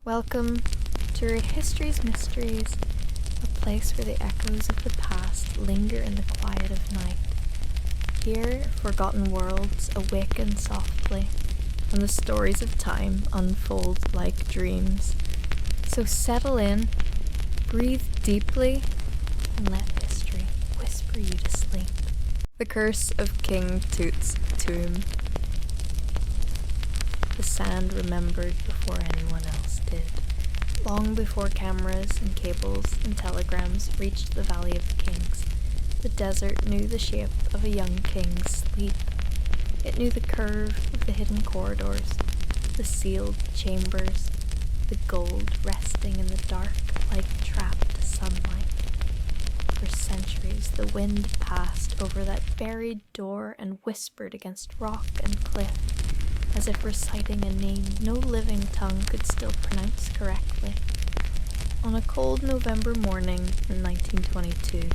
Welcome to History's Mysteries, a place where the echoes of the past linger in the quiet of night. Here, forgotten worlds awaken softly, and the stories of time unfold like dreams. So settle in, breathe deeply, and let history whisper you to sleep. The Curse of King Tut's Tomb. The sand remembered before anyone else did. Long before cameras and cables and telegrams reached the Valley of the Kings, the desert knew the shape of a young king's sleep. It knew the curve of the hidden corridors, the sealed chambers, the gold resting in the dark like trapped sunlight. For centuries, the wind passed over that buried door and whispered against rock and cliff, as if reciting a name no living tongue could still pronounce correctly. On a cold November morning in 1922,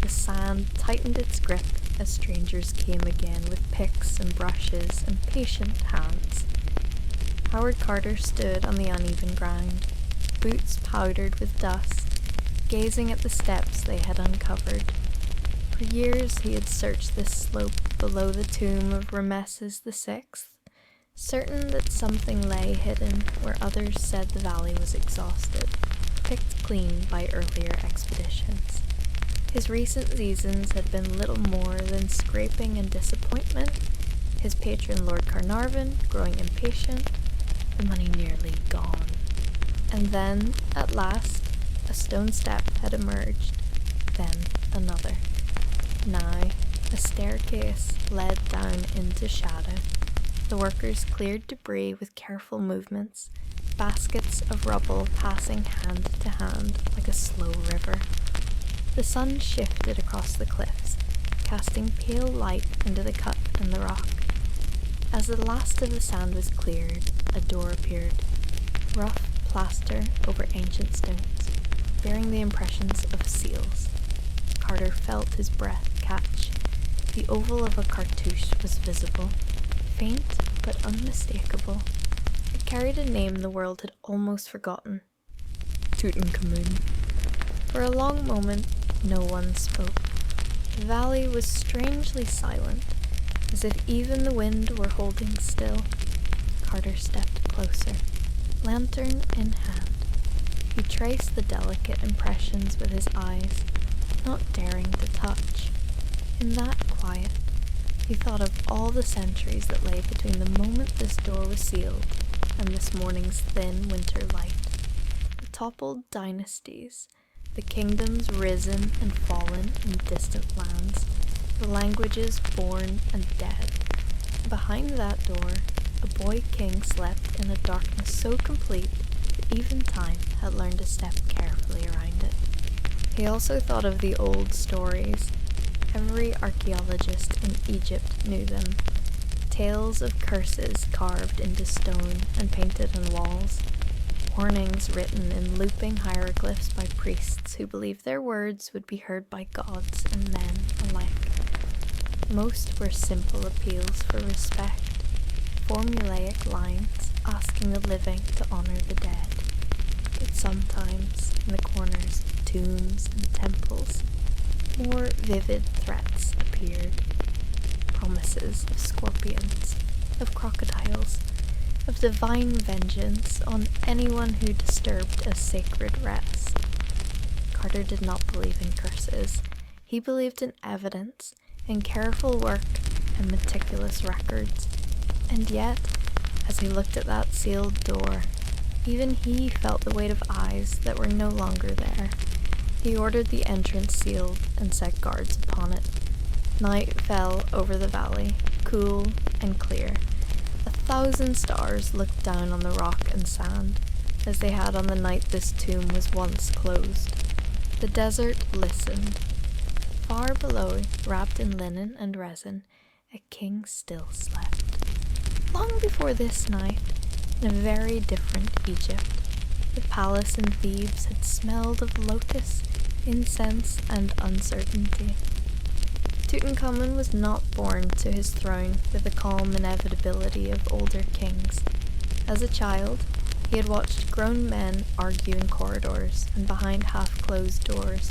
the sand tightened its grip as strangers came again with picks and brushes and patient hands. Howard Carter stood on the uneven ground, boots powdered with dust, gazing at the steps they had uncovered. For years he had searched this slope below the tomb of Rameses VI, certain that something lay hidden where others said the valley was exhausted, picked clean by earlier expeditions. His recent seasons had been little more than scraping and disappointment, his patron Lord Carnarvon growing impatient, the money nearly gone. And then, at last, a stone step had emerged, then another. Now, a staircase led down into shadow. The workers cleared debris with careful movements, baskets of rubble passing hand to hand like a slow river. The sun shifted across the cliffs, casting pale light into the cut in the rock. As the last of the sand was cleared, a door appeared, rough plaster over ancient stones, bearing the impressions of seals. Carter felt his breath catch. The oval of a cartouche was visible, faint but unmistakable. It carried a name the world had almost forgotten: Tutankhamun. For a long moment, no one spoke. The valley was strangely silent, as if even the wind were holding still. Carter stepped closer, lantern in hand. He traced the delicate impressions with his eyes, not daring to touch. In that quiet, he thought of all the centuries that lay between the moment this door was sealed and this morning's thin winter light. The toppled dynasties, the kingdoms risen and fallen in distant lands, the languages born and dead. Behind that door, a boy king slept in a darkness so complete that even time had learned to step carefully around it. He also thought of the old stories. Every archaeologist in Egypt knew them. Tales of curses carved into stone and painted on walls. Warnings written in looping hieroglyphs by priests who believed their words would be heard by gods and men alike. Most were simple appeals for respect, formulaic lines asking the living to honor the dead. But sometimes, in the corners of tombs and temples, more vivid threats appeared. Promises of scorpions, of crocodiles, of divine vengeance on anyone who disturbed a sacred rest. Carter did not believe in curses. He believed in evidence, in careful work and meticulous records. And yet, as he looked at that sealed door, even he felt the weight of eyes that were no longer there. He ordered the entrance sealed and set guards upon it. Night fell over the valley, cool and clear. 1,000 stars looked down on the rock and sand, as they had on the night this tomb was once closed. The desert listened. Far below, wrapped in linen and resin, a king still slept. Long before this night, in a very different Egypt, the palace in Thebes had smelled of locusts, incense, and uncertainty. Tutankhamun was not born to his throne with the calm inevitability of older kings. As a child, He had watched grown men argue in corridors and behind half-closed doors,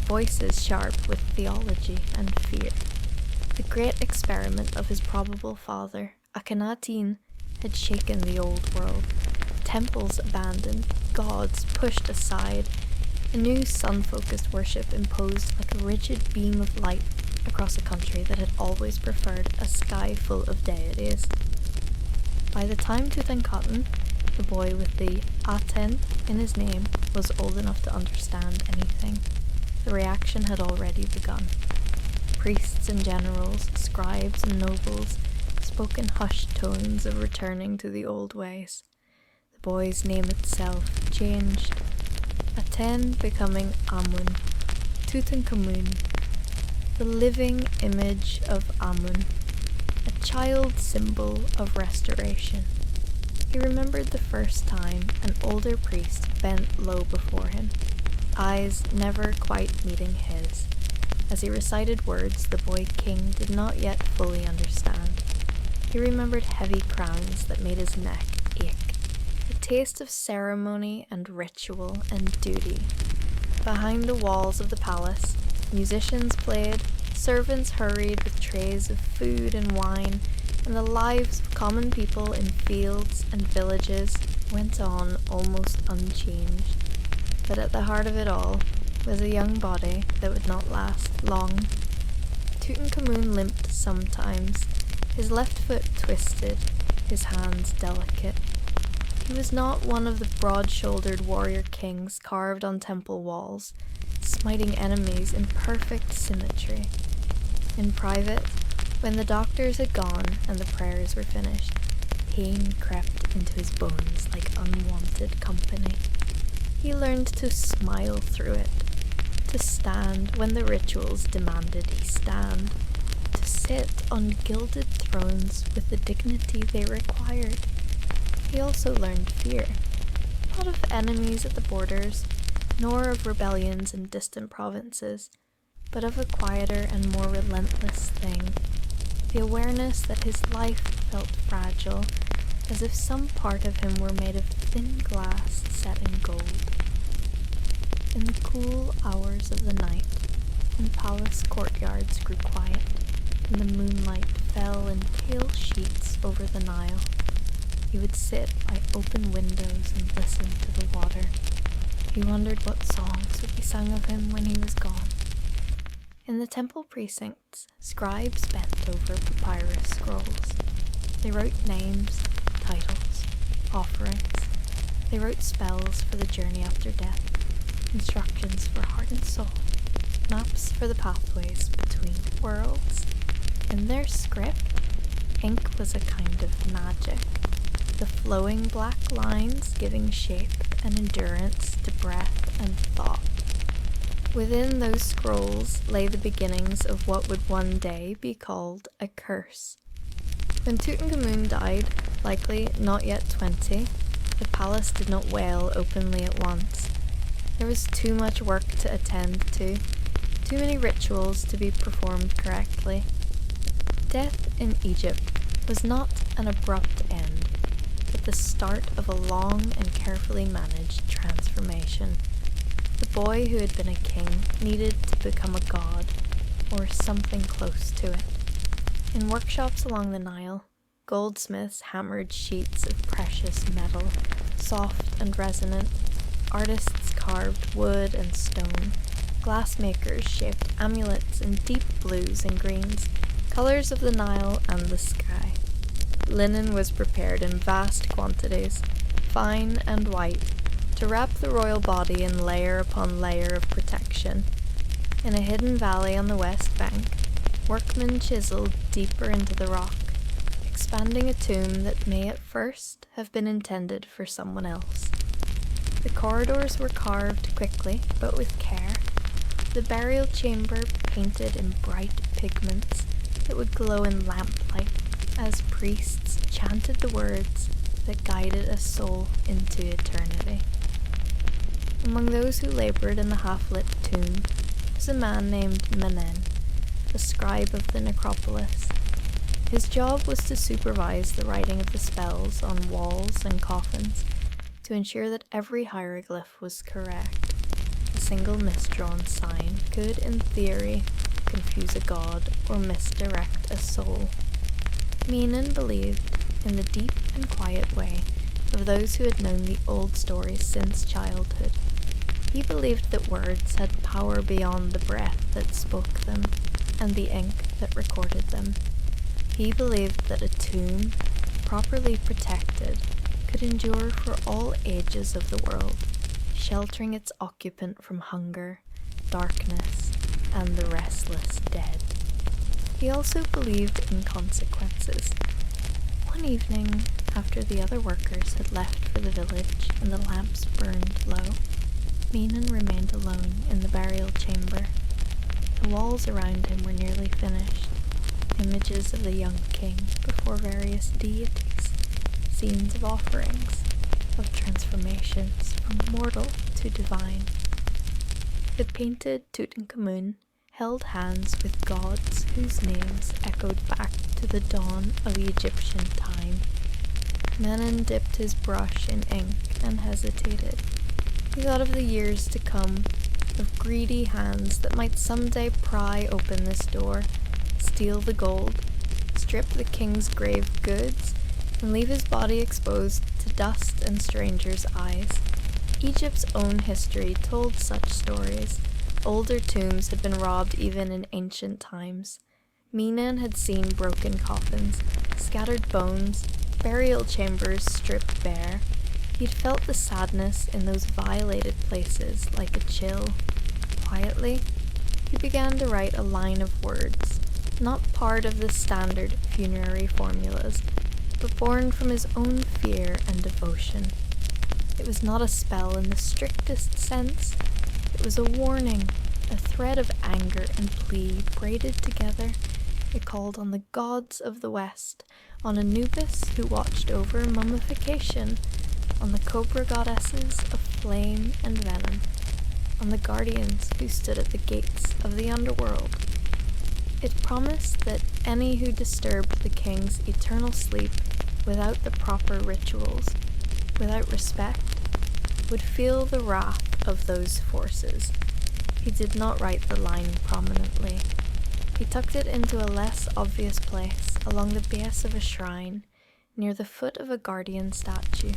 voices sharp with theology and fear. The great experiment of his probable father, Akhenaten, had shaken the old world. Temples abandoned, gods pushed aside, a new sun-focused worship imposed like a rigid beam of light across a country that had always preferred a sky full of deities. By the time Tutankhamun, the boy with the Aten in his name, was old enough to understand anything, the reaction had already begun. Priests and generals, scribes and nobles spoke in hushed tones of returning to the old ways. The boy's name itself changed, Aten becoming Amun, Tutankhamun, the living image of Amun, a child symbol of restoration. He remembered the first time an older priest bent low before him, eyes never quite meeting his. As he recited words the boy king did not yet fully understand. He remembered heavy crowns that made his neck ache, a taste of ceremony and ritual and duty. Behind the walls of the palace, musicians played, servants hurried with trays of food and wine, and the lives of common people in fields and villages went on almost unchanged. But at the heart of it all was a young body that would not last long. Tutankhamun limped sometimes, his left foot twisted, his hands delicate. He was not one of the broad-shouldered warrior kings carved on temple walls, smiting enemies in perfect symmetry. In private, when the doctors had gone and the prayers were finished, pain crept into his bones like unwanted company. He learned to smile through it, to stand when the rituals demanded he stand, to sit on gilded thrones with the dignity they required. He also learned fear, not of enemies at the borders, nor of rebellions in distant provinces, but of a quieter and more relentless thing, the awareness that his life felt fragile, as if some part of him were made of thin glass set in gold. In the cool hours of the night, when palace courtyards grew quiet, and the moonlight fell in pale sheets over the Nile, he would sit by open windows and listen to the water. He wondered what songs would be sung of him when he was gone. In the temple precincts, scribes bent over papyrus scrolls. They wrote names, titles, offerings. They wrote spells for the journey after death, instructions for heart and soul, maps for the pathways between worlds. In their script, ink was a kind of magic, the flowing black lines giving shape and endurance to breath and thought. Within those scrolls lay the beginnings of what would one day be called a curse. When Tutankhamun died, likely not yet 20, the palace did not wail openly at once. There was too much work to attend to, too many rituals to be performed correctly. Death in Egypt was not an abrupt end, but the start of a long and carefully managed transformation. The boy who had been a king needed to become a god, or something close to it. In workshops along the Nile, goldsmiths hammered sheets of precious metal, soft and resonant. Artists carved wood and stone. Glassmakers shaped amulets in deep blues and greens, colors of the Nile and the sky. Linen was prepared in vast quantities, fine and white, to wrap the royal body in layer upon layer of protection. In a hidden valley on the west bank, workmen chiseled deeper into the rock, expanding a tomb that may at first have been intended for someone else. The corridors were carved quickly, but with care, the burial chamber painted in bright pigments that would glow in lamplight as priests chanted the words that guided a soul into eternity. Among those who labored in the half-lit tomb was a man named Menen, the scribe of the necropolis. His job was to supervise the writing of the spells on walls and coffins, to ensure that every hieroglyph was correct. A single misdrawn sign could, in theory, confuse a god or misdirect a soul. Menon believed, in the deep and quiet way of those who had known the old stories since childhood. He believed that words had power beyond the breath that spoke them and the ink that recorded them. He believed that a tomb, properly protected, could endure for all ages of the world, sheltering its occupant from hunger, darkness, and the restless dead. He also believed in consequences. One evening, after the other workers had left for the village and the lamps burned low, Menon remained alone in the burial chamber. The walls around him were nearly finished, images of the young king before various deities, scenes of offerings, of transformations from mortal to divine. The painted Tutankhamun held hands with gods whose names echoed back to the dawn of Egyptian time. Menon dipped his brush in ink and hesitated. He thought of the years to come, of greedy hands that might someday pry open this door, steal the gold, strip the king's grave goods, and leave his body exposed to dust and strangers' eyes. Egypt's own history told such stories. Older tombs had been robbed even in ancient times. Menon had seen broken coffins, scattered bones, burial chambers stripped bare. He'd felt the sadness in those violated places like a chill. Quietly, he began to write a line of words, not part of the standard funerary formulas, but born from his own fear and devotion. It was not a spell in the strictest sense. It was a warning, a thread of anger and plea braided together. It called on the gods of the West, on Anubis who watched over mummification, on the cobra goddesses of flame and venom, on the guardians who stood at the gates of the underworld. It promised that any who disturbed the king's eternal sleep without the proper rituals, without respect, would feel the wrath of those forces. He did not write the line prominently. He tucked it into a less obvious place along the base of a shrine, near the foot of a guardian statue.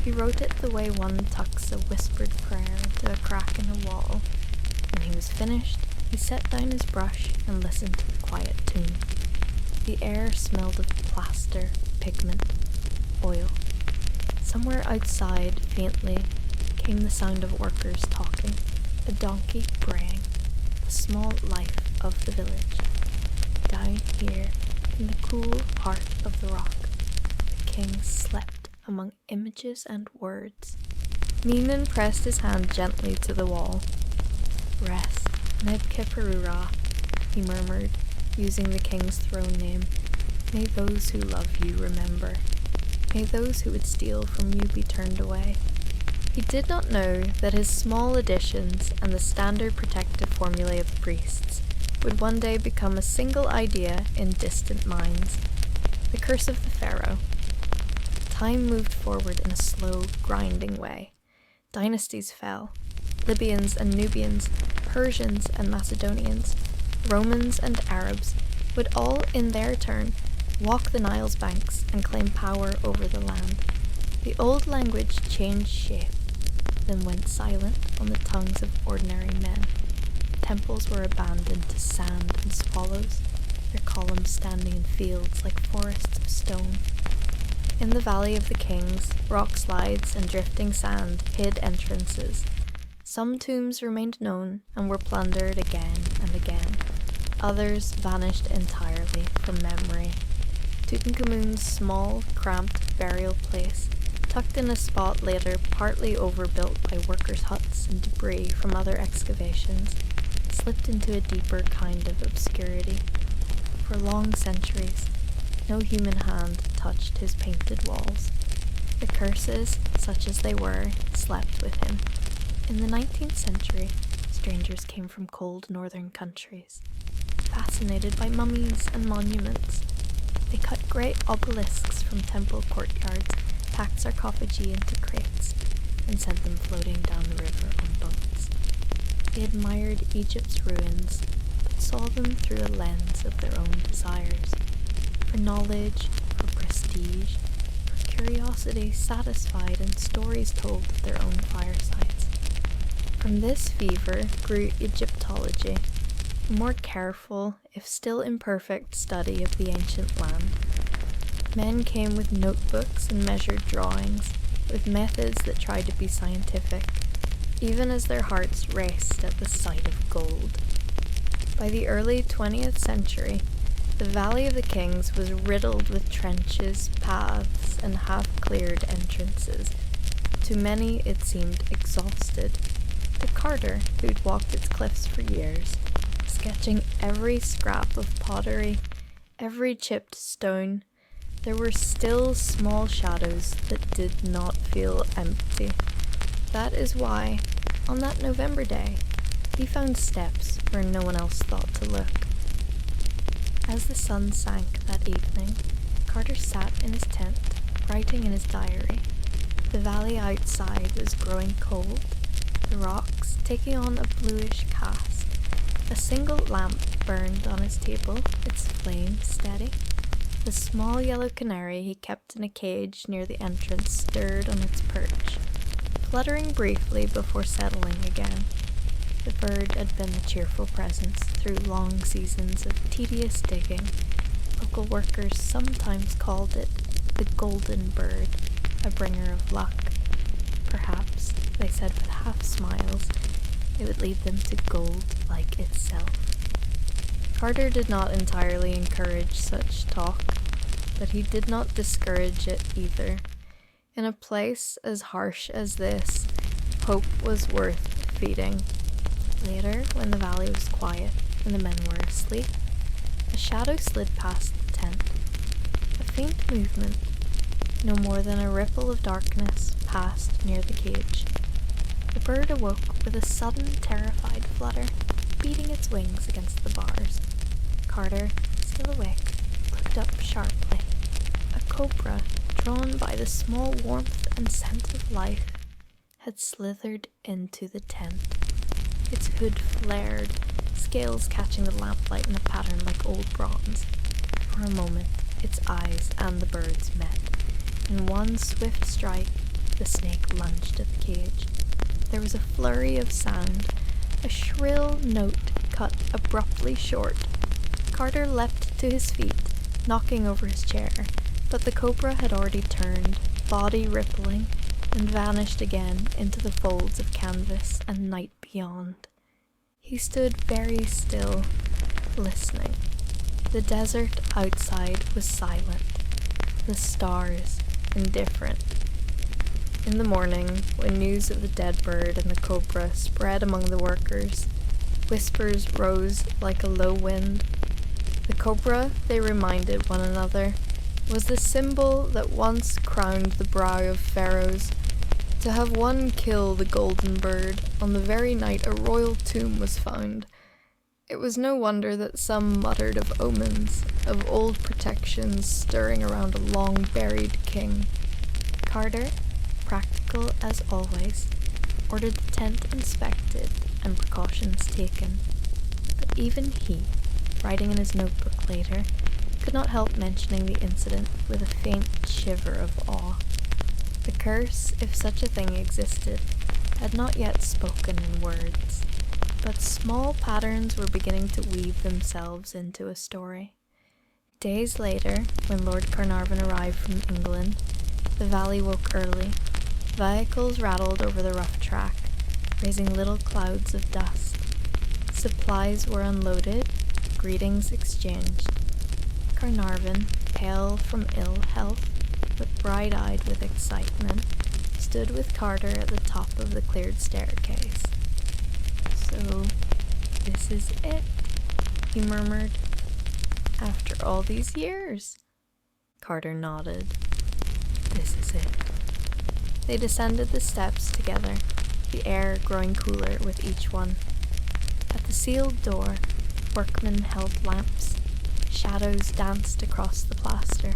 He wrote it the way one tucks a whispered prayer into a crack in a wall. When he was finished, he set down his brush and listened to the quiet tune. The air smelled of plaster, pigment, oil. Somewhere outside, faintly, came the sound of workers talking, a donkey braying, the small life of the village. Down here, in the cool heart of the rock, the king slept among images and words. Menon pressed his hand gently to the wall. Rest, Nebkeperura, he murmured, using the king's throne name. May those who love you remember. May those who would steal from you be turned away. He did not know that his small additions and the standard protective formulae of priests would one day become a single idea in distant minds. The curse of the pharaoh. Time moved forward in a slow, grinding way. Dynasties fell. Libyans and Nubians, Persians and Macedonians, Romans and Arabs would all, in their turn, walk the Nile's banks and claim power over the land. The old language changed shape, then went silent on the tongues of ordinary men. Temples were abandoned to sand and swallows, their columns standing in fields like forests of stone. In the Valley of the Kings, rock slides and drifting sand hid entrances. Some tombs remained known and were plundered again and again. Others vanished entirely from memory. Tutankhamun's small, cramped burial place, tucked in a spot later partly overbuilt by workers' huts and debris from other excavations, slipped into a deeper kind of obscurity. For long centuries, no human hand touched his painted walls. The curses, such as they were, slept with him. In the 19th century, strangers came from cold northern countries, fascinated by mummies and monuments. They cut great obelisks from temple courtyards packed sarcophagi into crates, and sent them floating down the river on boats. They admired Egypt's ruins, but saw them through a lens of their own desires, for knowledge, for prestige, for curiosity satisfied and stories told at their own firesides. From this fever grew Egyptology, a more careful, if still imperfect, study of the ancient land. Men came with notebooks and measured drawings, with methods that tried to be scientific, even as their hearts raced at the sight of gold. By the early 20th century, the Valley of the Kings was riddled with trenches, paths, and half-cleared entrances. To many it seemed exhausted. To Carter, who'd walked its cliffs for years, sketching every scrap of pottery, every chipped stone, there were still small shadows that did not feel empty. That is why, on that November day, he found steps where no one else thought to look. As the sun sank that evening, Carter sat in his tent, writing in his diary. The valley outside was growing cold, the rocks taking on a bluish cast. A single lamp burned on his table, its flame steady. The small yellow canary he kept in a cage near the entrance stirred on its perch, fluttering briefly before settling again. The bird had been a cheerful presence through long seasons of tedious digging. Local workers sometimes called it the golden bird, a bringer of luck. Perhaps, they said with half smiles, it would lead them to gold like itself. Carter did not entirely encourage such talk, but he did not discourage it either. In a place as harsh as this, hope was worth feeding. Later, when the valley was quiet and the men were asleep, a shadow slid past the tent. A faint movement, no more than a ripple of darkness, passed near the cage. The bird awoke with a sudden, terrified flutter, beating its wings against the bars. Carter, still awake, looked up sharply. A cobra, drawn by the small warmth and scent of life, had slithered into the tent. Its hood flared, scales catching the lamplight in a pattern like old bronze. For a moment, its eyes and the bird's met. In one swift strike, the snake lunged at the cage. There was a flurry of sound, a shrill note cut abruptly short. Carter leapt to his feet, knocking over his chair, but the cobra had already turned, body rippling, and vanished again into the folds of canvas and night beyond. He stood very still, listening. The desert outside was silent, the stars indifferent. In the morning, when news of the dead bird and the cobra spread among the workers, whispers rose like a low wind. The cobra, they reminded one another, was the symbol that once crowned the brow of pharaohs. To have one kill the golden bird on the very night a royal tomb was found, it was no wonder that some muttered of omens, of old protections stirring around a long-buried king. Carter, practical as always, ordered the tent inspected and precautions taken. But even he, writing in his notebook later, could not help mentioning the incident with a faint shiver of awe. The curse, if such a thing existed, had not yet spoken in words, but small patterns were beginning to weave themselves into a story. Days later, when Lord Carnarvon arrived from England, the valley woke early. Vehicles rattled over the rough track, raising little clouds of dust. Supplies were unloaded, greetings exchanged. Carnarvon, pale from ill health, but bright-eyed with excitement, stood with Carter at the top of the cleared staircase. "So, this is it," he murmured. "After all these years?" Carter nodded. "This is it." They descended the steps together, the air growing cooler with each one. At the sealed door, workmen held lamps. Shadows danced across the plaster.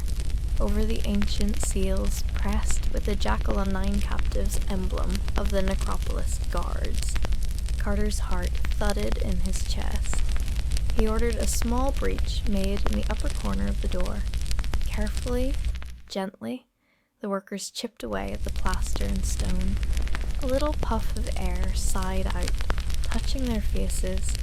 over the ancient seals pressed with the Jackal-o'-Nine captives emblem of the Necropolis guards. Carter's heart thudded in his chest. He ordered a small breach made in the upper corner of the door. Carefully, gently, the workers chipped away at the plaster and stone. A little puff of air sighed out, touching their faces,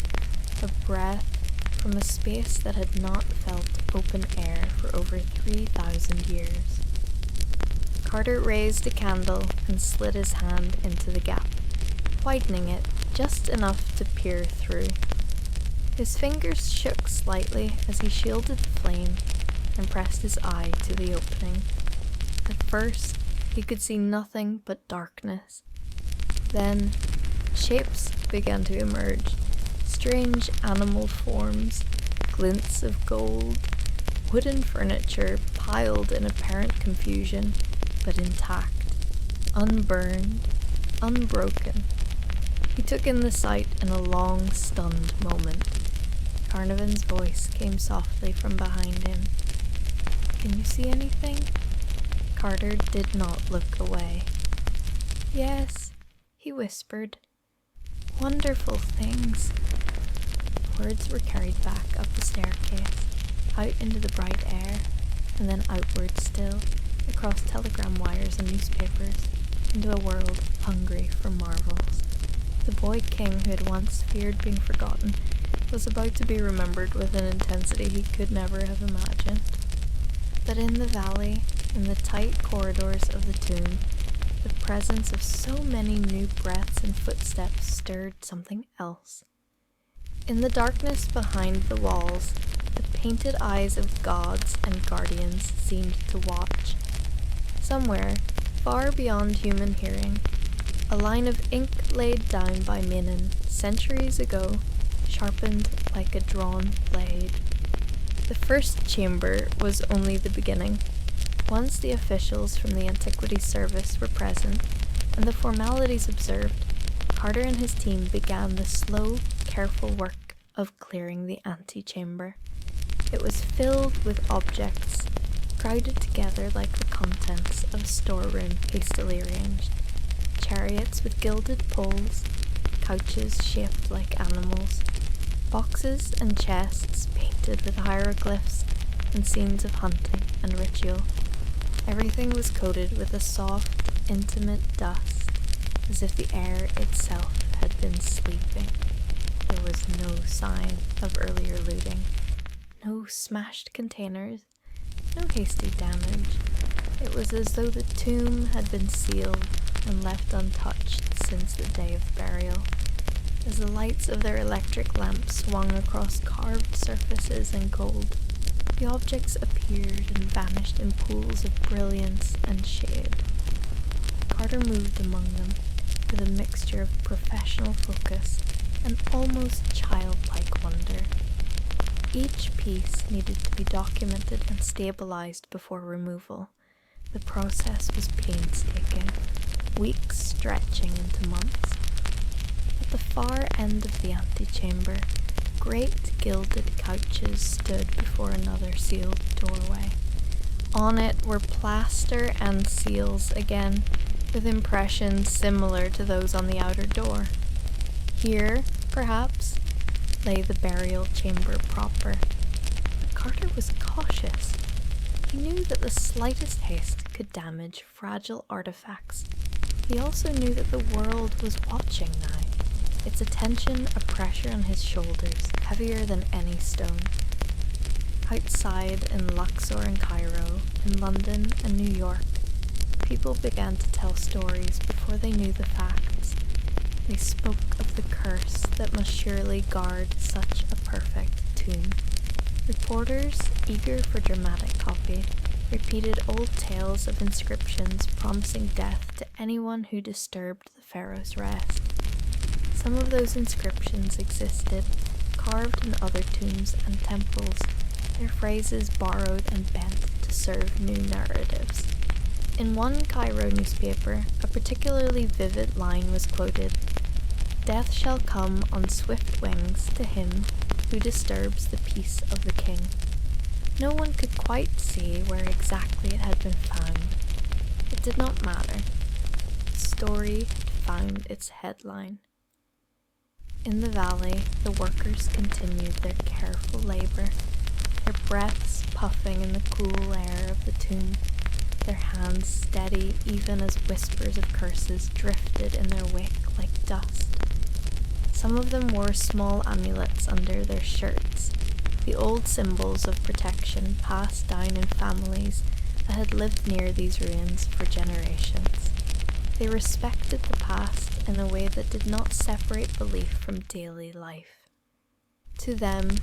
a breath from a space that had not felt open air for over 3,000 years. Carter raised a candle and slid his hand into the gap, widening it just enough to peer through. His fingers shook slightly as he shielded the flame and pressed his eye to the opening. At first, he could see nothing but darkness. Then, shapes began to emerge. Strange animal forms, glints of gold, wooden furniture piled in apparent confusion, but intact, unburned, unbroken. He took in the sight in a long, stunned moment. Carnarvon's voice came softly from behind him. "Can you see anything?" Carter did not look away. "Yes," he whispered. "Wonderful things." Words were carried back up the staircase, out into the bright air, and then outward still, across telegram wires and newspapers, into a world hungry for marvels. The boy king who had once feared being forgotten was about to be remembered with an intensity he could never have imagined. But in the valley, in the tight corridors of the tomb, the presence of so many new breaths and footsteps stirred something else. In the darkness behind the walls, the painted eyes of gods and guardians seemed to watch. Somewhere, far beyond human hearing, a line of ink laid down by Minan centuries ago sharpened like a drawn blade. The first chamber was only the beginning. Once the officials from the Antiquities Service were present and the formalities observed, Carter and his team began the slow, careful work of clearing the antechamber. It was filled with objects, crowded together like the contents of a storeroom hastily arranged. Chariots with gilded poles, couches shaped like animals, boxes and chests painted with hieroglyphs and scenes of hunting and ritual. Everything was coated with a soft, intimate dust, as if the air itself had been sleeping. There was no sign of earlier looting, no smashed containers, no hasty damage. It was as though the tomb had been sealed and left untouched since the day of burial. As the lights of their electric lamps swung across carved surfaces and gold, the objects appeared and vanished in pools of brilliance and shade. Carter moved among them with a mixture of professional focus and almost childlike wonder. Each piece needed to be documented and stabilized before removal. The process was painstaking, weeks stretching into months. At the far end of the antechamber, great gilded couches stood before another sealed doorway. On it were plaster and seals again, with impressions similar to those on the outer door. Here, perhaps, lay the burial chamber proper. But Carter was cautious. He knew that the slightest haste could damage fragile artifacts. He also knew that the world was watching now, its attention a pressure on his shoulders, heavier than any stone. Outside in Luxor and Cairo, in London and New York, people began to tell stories before they knew the facts. They spoke of the curse that must surely guard such a perfect tomb. Reporters, eager for dramatic copy, repeated old tales of inscriptions promising death to anyone who disturbed the pharaoh's rest. Some of those inscriptions existed, carved in other tombs and temples, their phrases borrowed and bent to serve new narratives. In one Cairo newspaper, a particularly vivid line was quoted: "Death shall come on swift wings to him who disturbs the peace of the king." No one could quite see where exactly it had been found. It did not matter. The story had found its headline. In the valley, the workers continued their careful labor, their breaths puffing in the cool air of the tomb, their hands steady even as whispers of curses drifted in their wake like dust. Some of them wore small amulets under their shirts, the old symbols of protection passed down in families that had lived near these ruins for generations. They respected the past in a way that did not separate belief from daily life. To them,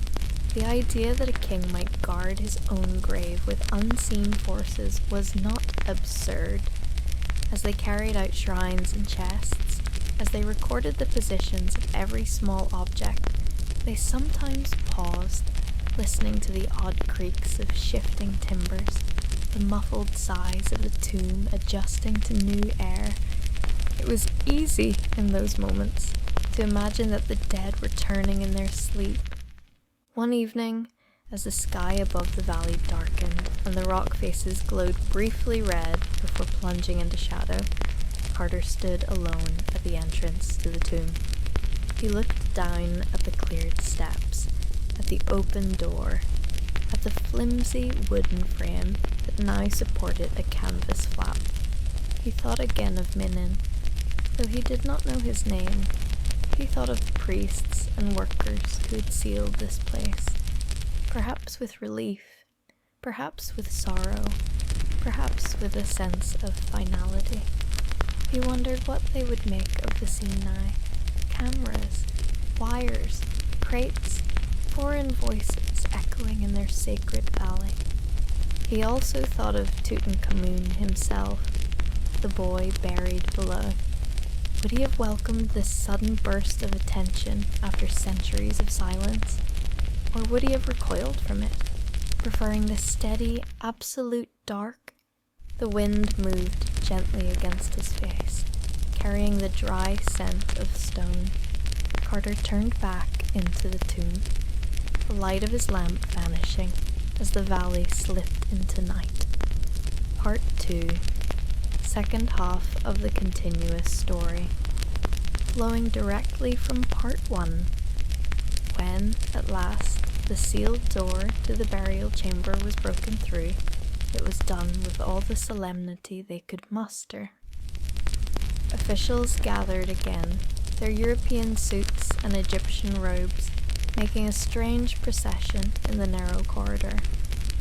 the idea that a king might guard his own grave with unseen forces was not absurd. As they carried out shrines and chests, as they recorded the positions of every small object, they sometimes paused, listening to the odd creaks of shifting timbers, the muffled sighs of the tomb adjusting to new air. It was easy in those moments to imagine that the dead were turning in their sleep. One evening, as the sky above the valley darkened and the rock faces glowed briefly red before plunging into shadow, Carter stood alone at the entrance to the tomb. He looked down at the cleared steps, at the open door, at the flimsy wooden frame that now supported a canvas flap. He thought again of Minin, though he did not know his name. He thought of priests and workers who had sealed this place, perhaps with relief, perhaps with sorrow, perhaps with a sense of finality. He wondered what they would make of the scene now. Cameras, wires, crates, foreign voices echoing in their sacred valley. He also thought of Tutankhamun himself, the boy buried below. Would he have welcomed this sudden burst of attention after centuries of silence? Or would he have recoiled from it, preferring the steady, absolute dark? The wind moved gently against his face, carrying the dry scent of stone. Carter turned back into the tomb, the light of his lamp vanishing as the valley slipped into night. Part 2. Second half of the continuous story, flowing directly from Part 1. When, at last, the sealed door to the burial chamber was broken through, it was done with all the solemnity they could muster. Officials gathered again, their European suits and Egyptian robes making a strange procession in the narrow corridor.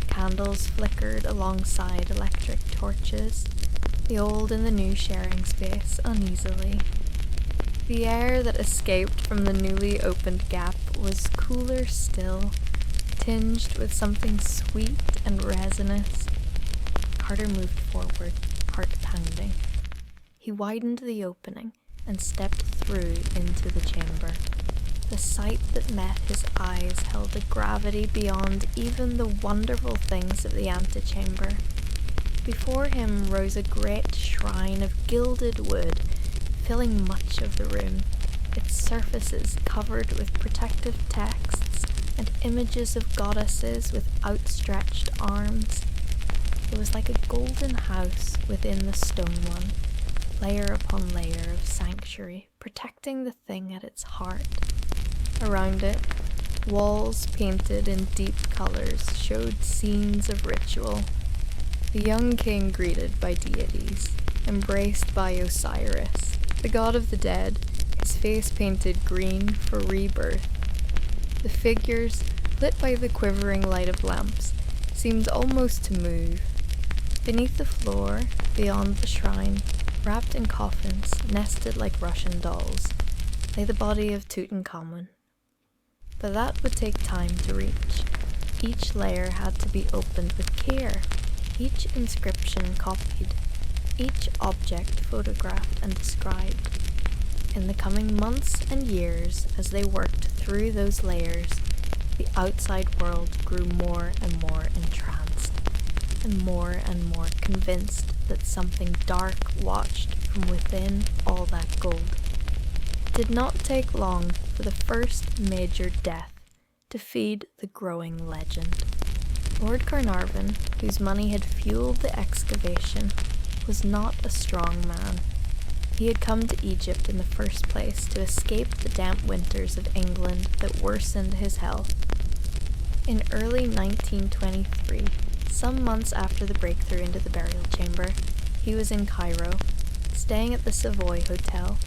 Candles flickered alongside electric torches, the old and the new sharing space uneasily. The air that escaped from the newly opened gap was cooler still, tinged with something sweet and resinous. Carter moved forward, heart pounding. He widened the opening and stepped through into the chamber. The sight that met his eyes held a gravity beyond even the wonderful things of the antechamber. Before him rose a great shrine of gilded wood, filling much of the room, its surfaces covered with protective texts and images of goddesses with outstretched arms. It was like a golden house within the stone one, layer upon layer of sanctuary, protecting the thing at its heart. Around it, walls painted in deep colors showed scenes of ritual. The young king greeted by deities, embraced by Osiris, the god of the dead, his face painted green for rebirth. The figures, lit by the quivering light of lamps, seemed almost to move. Beneath the floor, beyond the shrine, wrapped in coffins nested like Russian dolls, lay the body of Tutankhamun. But that would take time to reach. Each layer had to be opened with care, each inscription copied, each object photographed and described. In the coming months and years, as they worked through those layers, the outside world grew more and more entranced, and more convinced that something dark watched from within all that gold. It did not take long for the first major death to feed the growing legend. Lord Carnarvon, whose money had fueled the excavation, was not a strong man. He had come to Egypt in the first place to escape the damp winters of England that worsened his health. In early 1923, some months after the breakthrough into the burial chamber, he was in Cairo, staying at the Savoy Hotel,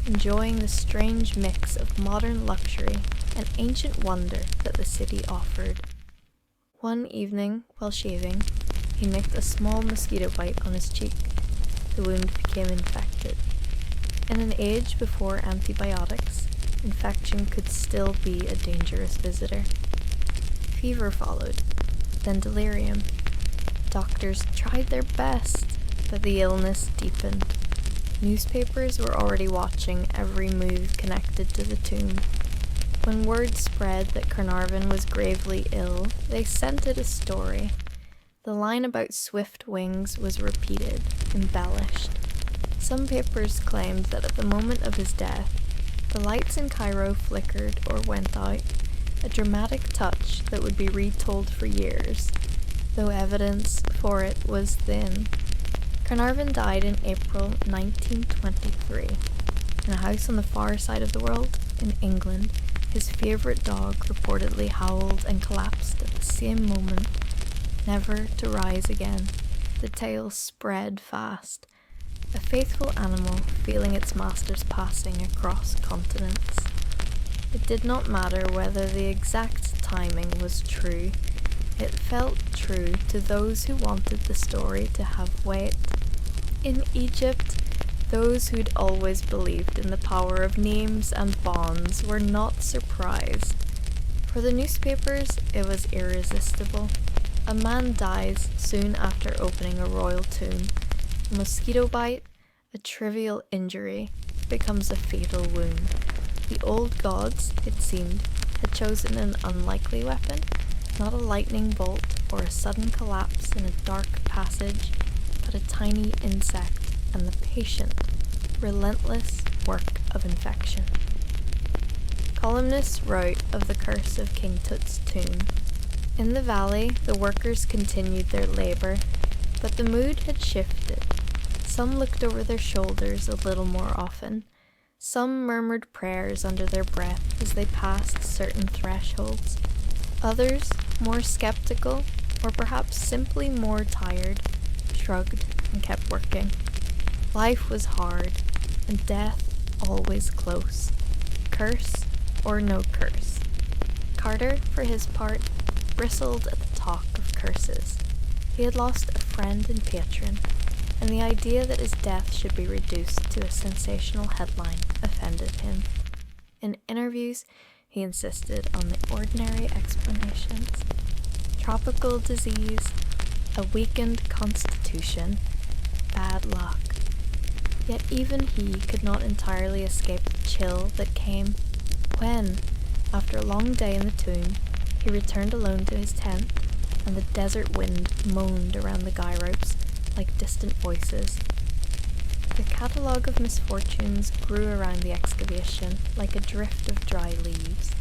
enjoying the strange mix of modern luxury and ancient wonder that the city offered. One evening, while shaving, he nicked a small mosquito bite on his cheek. The wound became infected. In an age before antibiotics, infection could still be a dangerous visitor. Fever followed, then delirium. Doctors tried their best, but the illness deepened. Newspapers were already watching every move connected to the tomb. When word spread that Carnarvon was gravely ill, they scented a story. The line about swift wings was repeated, embellished. Some papers claimed that at the moment of his death, the lights in Cairo flickered or went out, a dramatic touch that would be retold for years, though evidence for it was thin. Carnarvon died in April 1923. In a house on the far side of the world, in England, his favourite dog reportedly howled and collapsed at the same moment, never to rise again. The tale spread fast, a faithful animal feeling its master's passing across continents. It did not matter whether the exact timing was true. It felt true to those who wanted the story to have weight. In Egypt, those who'd always believed in the power of names and bonds were not surprised. For the newspapers, it was irresistible. A man dies soon after opening a royal tomb. A mosquito bite, a trivial injury, becomes a fatal wound. The old gods, it seemed, had chosen an unlikely weapon, not a lightning bolt or a sudden collapse in a dark passage, but a tiny insect and the patient, relentless work of infection. Columnists wrote of the curse of King Tut's tomb. In the valley, the workers continued their labour, but the mood had shifted. Some looked over their shoulders a little more often. Some murmured prayers under their breath as they passed certain thresholds. Others, more skeptical, or perhaps simply more tired, shrugged and kept working. Life was hard, and death always close. Curse or no curse. Carter, for his part, bristled at the talk of curses. He had lost a friend and patron, and the idea that his death should be reduced to a sensational headline offended him. In interviews, he insisted on the ordinary explanations. Tropical disease, a weakened constitution, bad luck. Yet even he could not entirely escape the chill that came when, after a long day in the tomb, he returned alone to his tent, and the desert wind moaned around the guy ropes like distant voices. The catalogue of misfortunes grew around the excavation like a drift of dry leaves.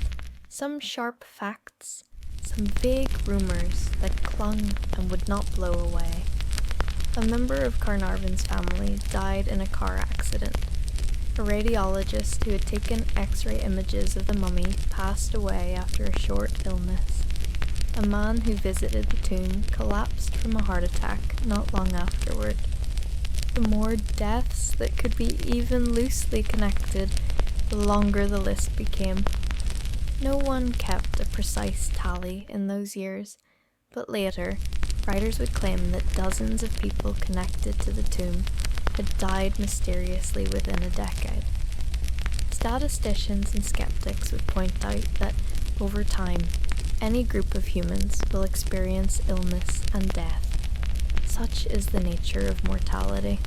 Some sharp facts, some vague rumours that clung and would not blow away. A member of Carnarvon's family died in a car accident. A radiologist who had taken X-ray images of the mummy passed away after a short illness. A man who visited the tomb collapsed from a heart attack not long afterward. The more deaths that could be even loosely connected, the longer the list became. No one kept a precise tally in those years, but later, writers would claim that dozens of people connected to the tomb had died mysteriously within a decade. Statisticians and skeptics would point out that, over time, any group of humans will experience illness and death. Such is the nature of mortality,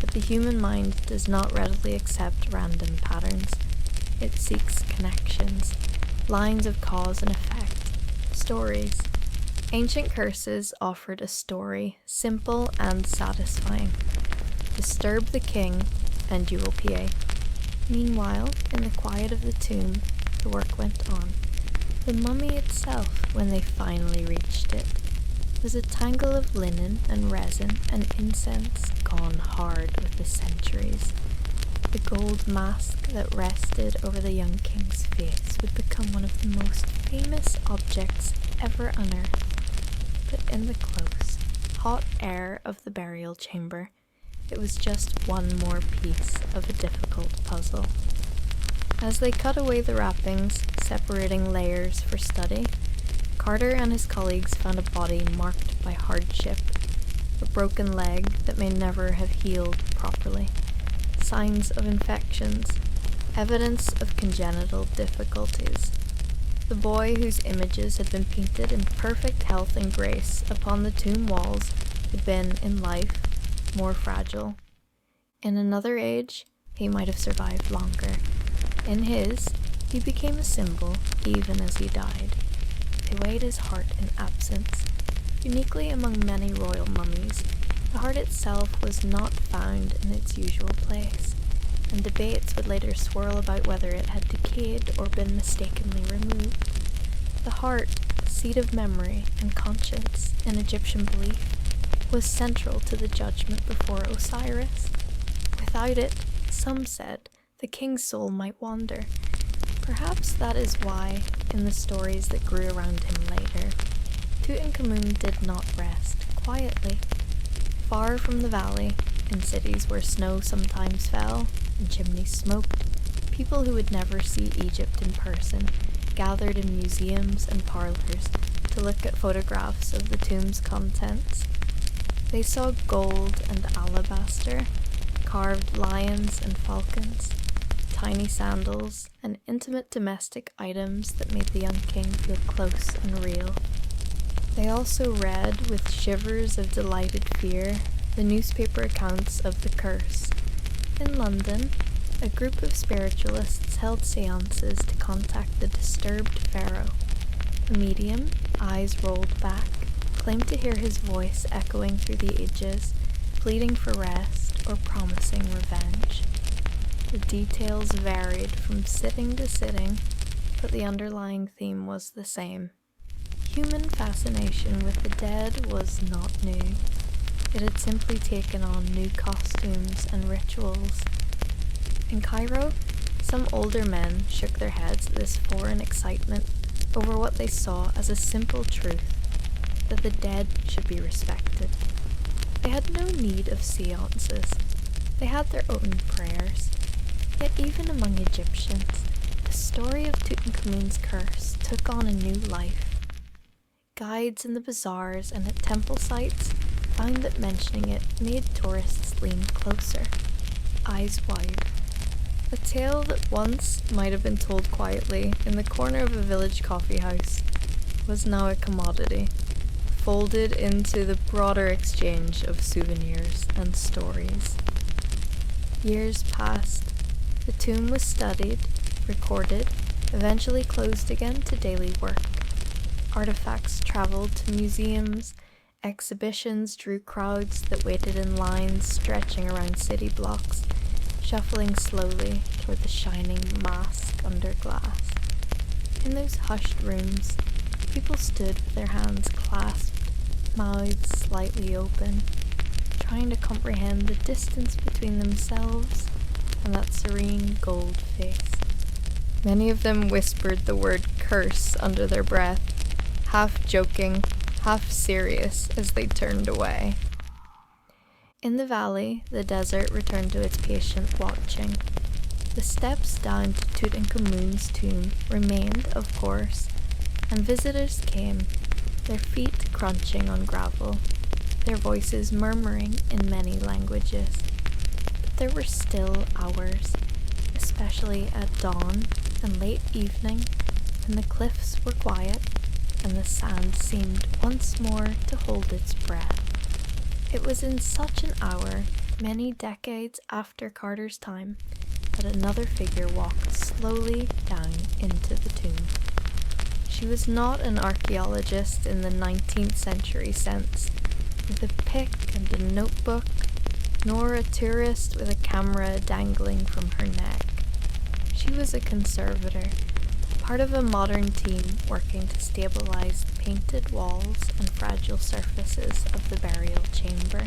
but the human mind does not readily accept random patterns. It seeks connections, lines of cause and effect, stories. Ancient curses offered a story, simple and satisfying. Disturb the king, and you will pay. Meanwhile, in the quiet of the tomb, the work went on. The mummy itself, when they finally reached it, was a tangle of linen and resin and incense gone hard with the centuries. The gold mask that rested over the young king's face would become one of the most famous objects ever unearthed. But in the close, hot air of the burial chamber, it was just one more piece of a difficult puzzle. As they cut away the wrappings, separating layers for study, Carter and his colleagues found a body marked by hardship, a broken leg that may never have healed properly, signs of infections, evidence of congenital difficulties. The boy whose images had been painted in perfect health and grace upon the tomb walls had been, in life, more fragile. In another age, he might have survived longer. In his, he became a symbol even as he died. They weighed his heart in absence. Uniquely among many royal mummies, the heart itself was not found in its usual place, and debates would later swirl about whether it had decayed or been mistakenly removed. The heart, seat of memory and conscience in Egyptian belief, was central to the judgment before Osiris. Without it, some said, the king's soul might wander. Perhaps that is why, in the stories that grew around him later, Tutankhamun did not rest quietly. Far from the valley, in cities where snow sometimes fell and chimneys smoked, people who would never see Egypt in person gathered in museums and parlors to look at photographs of the tomb's contents. They saw gold and alabaster, carved lions and falcons, tiny sandals, and intimate domestic items that made the young king feel close and real. They also read, with shivers of delighted fear, the newspaper accounts of the curse. In London, a group of spiritualists held seances to contact the disturbed pharaoh. A medium, eyes rolled back, claimed to hear his voice echoing through the ages, pleading for rest or promising revenge. The details varied from sitting to sitting, but the underlying theme was the same. Human fascination with the dead was not new. It had simply taken on new costumes and rituals. In Cairo, some older men shook their heads at this foreign excitement over what they saw as a simple truth, that the dead should be respected. They had no need of seances. They had their own prayers. Yet even among Egyptians, the story of Tutankhamun's curse took on a new life. Guides in the bazaars and at temple sites found that mentioning it made tourists lean closer, eyes wide. A tale that once might have been told quietly in the corner of a village coffee house was now a commodity, folded into the broader exchange of souvenirs and stories. Years passed. The tomb was studied, recorded, eventually closed again to daily work. Artifacts traveled to museums, exhibitions drew crowds that waited in lines stretching around city blocks, shuffling slowly toward the shining mask under glass. In those hushed rooms, people stood with their hands clasped, mouths slightly open, trying to comprehend the distance between themselves and that serene gold face. Many of them whispered the word curse under their breath, half joking, half serious as they turned away. In the valley, the desert returned to its patient watching. The steps down to Tutankhamun's tomb remained, of course, and visitors came, their feet crunching on gravel, their voices murmuring in many languages. But there were still hours, especially at dawn and late evening, when the cliffs were quiet and the sand seemed once more to hold its breath. It was in such an hour, many decades after Carter's time, that another figure walked slowly down into the tomb. She was not an archaeologist in the 19th century sense, with a pick and a notebook, nor a tourist with a camera dangling from her neck. She was a conservator, part of a modern team working to stabilize the painted walls and fragile surfaces of the burial chamber.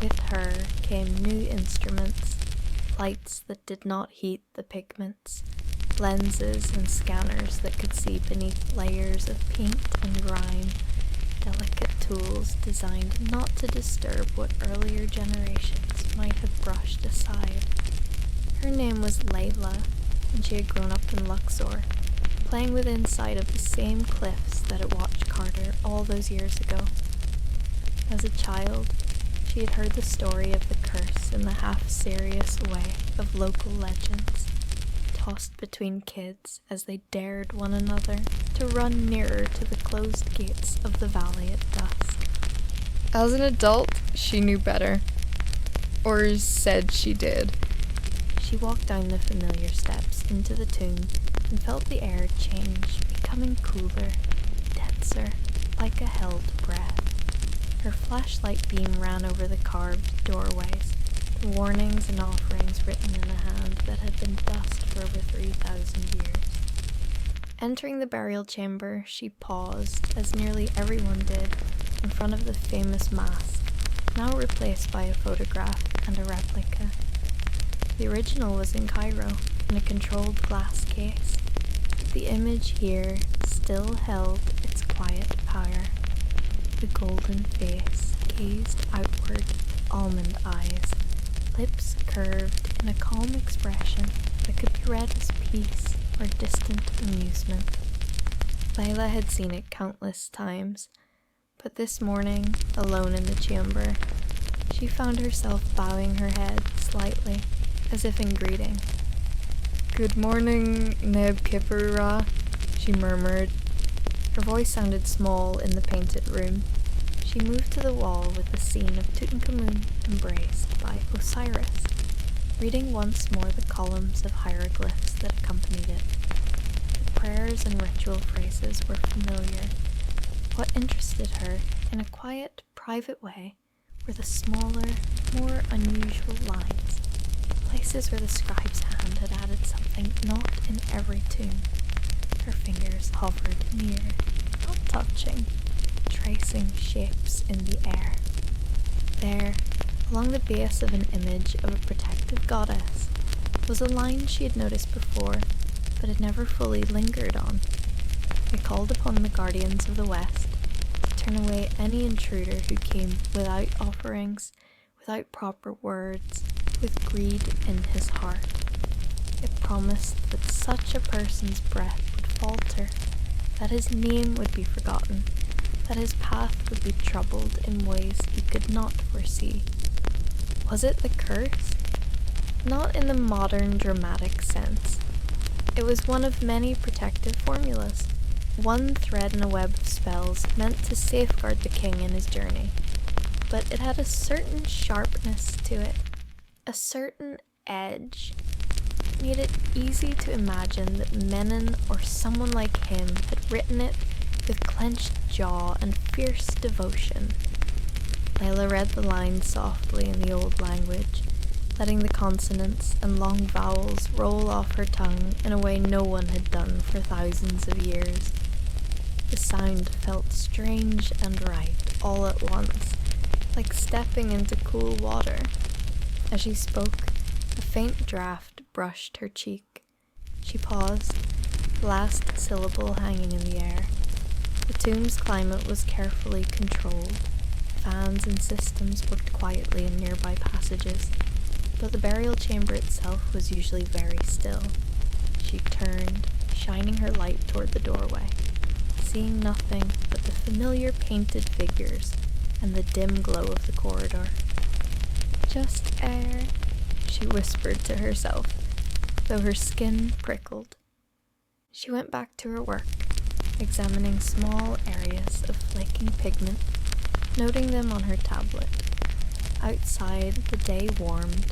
With her came new instruments, lights that did not heat the pigments, lenses and scanners that could see beneath layers of paint and grime, delicate tools designed not to disturb what earlier generations might have brushed aside. Her name was Layla, and she had grown up in Luxor, playing within sight of the same cliffs that had watched Carter all those years ago. As a child, she had heard the story of the curse in the half-serious way of local legends, tossed between kids as they dared one another to run nearer to the closed gates of the valley at dusk. As an adult, she knew better. Or said she did. She walked down the familiar steps into the tomb and felt the air change, becoming cooler, denser, like a held breath. Her flashlight beam ran over the carved doorways, the warnings and offerings written in a hand that had been dust for over 3,000 years. Entering the burial chamber, she paused, as nearly everyone did, in front of the famous mask, now replaced by a photograph and a replica. The original was in Cairo, in a controlled glass case, but the image here still held its quiet power. The golden face gazed outward with almond eyes, lips curved in a calm expression that could be read as peace or distant amusement. Layla had seen it countless times, but this morning, alone in the chamber, she found herself bowing her head slightly, as if in greeting. "Good morning, Neb Kippur-Ra," she murmured. Her voice sounded small in the painted room. She moved to the wall with the scene of Tutankhamun embraced by Osiris, reading once more the columns of hieroglyphs that accompanied it. The prayers and ritual phrases were familiar. What interested her, in a quiet, private way, were the smaller, more unusual lines, places where the scribe's hand had added something not in every tomb. Her fingers hovered near, not touching, tracing shapes in the air. There, along the base of an image of a protective goddess, was a line she had noticed before, but had never fully lingered on. It called upon the guardians of the West to turn away any intruder who came without offerings, without proper words, with greed in his heart. It promised that such a person's breath would falter, that his name would be forgotten, that his path would be troubled in ways he could not foresee. Was it the curse? Not in the modern dramatic sense. It was one of many protective formulas, one thread in a web of spells meant to safeguard the king in his journey. But it had a certain sharpness to it, a certain edge. It made it easy to imagine that Menon or someone like him had written it with clenched jaw and fierce devotion. Layla read the lines softly in the old language, letting the consonants and long vowels roll off her tongue in a way no one had done for thousands of years. The sound felt strange and right all at once, like stepping into cool water. As she spoke, a faint draft brushed her cheek. She paused, the last syllable hanging in the air. The tomb's climate was carefully controlled. Fans and systems worked quietly in nearby passages, but the burial chamber itself was usually very still. She turned, shining her light toward the doorway, seeing nothing but the familiar painted figures and the dim glow of the corridor. "Just air," she whispered to herself, though her skin prickled. She went back to her work, examining small areas of flaking pigment, noting them on her tablet. Outside, the day warmed.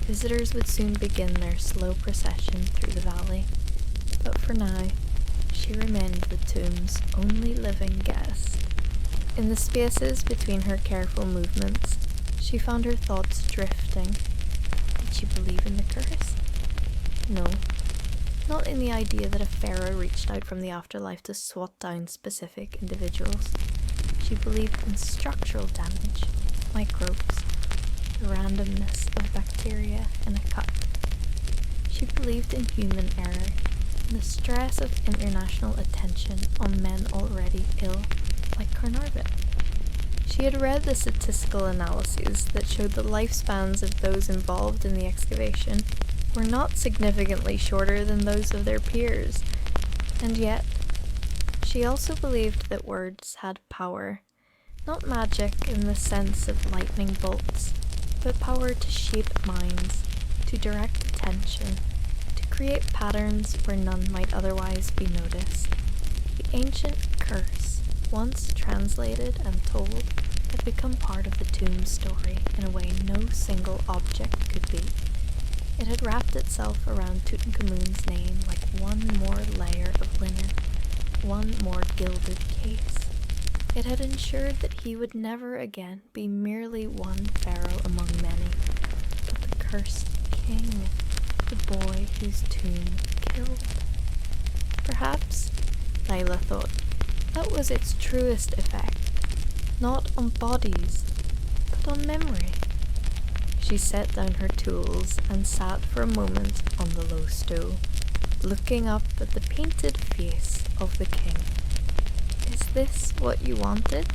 Visitors would soon begin their slow procession through the valley, but for now, she remained the tomb's only living guest. In the spaces between her careful movements, she found her thoughts drifting. Did she believe in the curse? No. not in the idea that a pharaoh reached out from the afterlife to swat down specific individuals. She believed in structural damage, microbes, the randomness of bacteria in a cut. She believed in human error, and the stress of international attention on men already ill, like Carnarvon. She had read the statistical analyses that showed the lifespans of those involved in the excavation were not significantly shorter than those of their peers, and yet she also believed that words had power, not magic in the sense of lightning bolts, but power to shape minds, to direct attention, to create patterns where none might otherwise be noticed. The ancient curse, once translated and told, had become part of the tomb story in a way no single object could be. It had wrapped itself around Tutankhamun's name like one more layer of linen, one more gilded case. It had ensured that he would never again be merely one pharaoh among many, but the cursed king, the boy whose tomb killed. Perhaps, Layla thought, that was its truest effect, not on bodies, but on memory. She set down her tools and sat for a moment on the low stool, looking up at the painted face of the king. "Is this what you wanted?"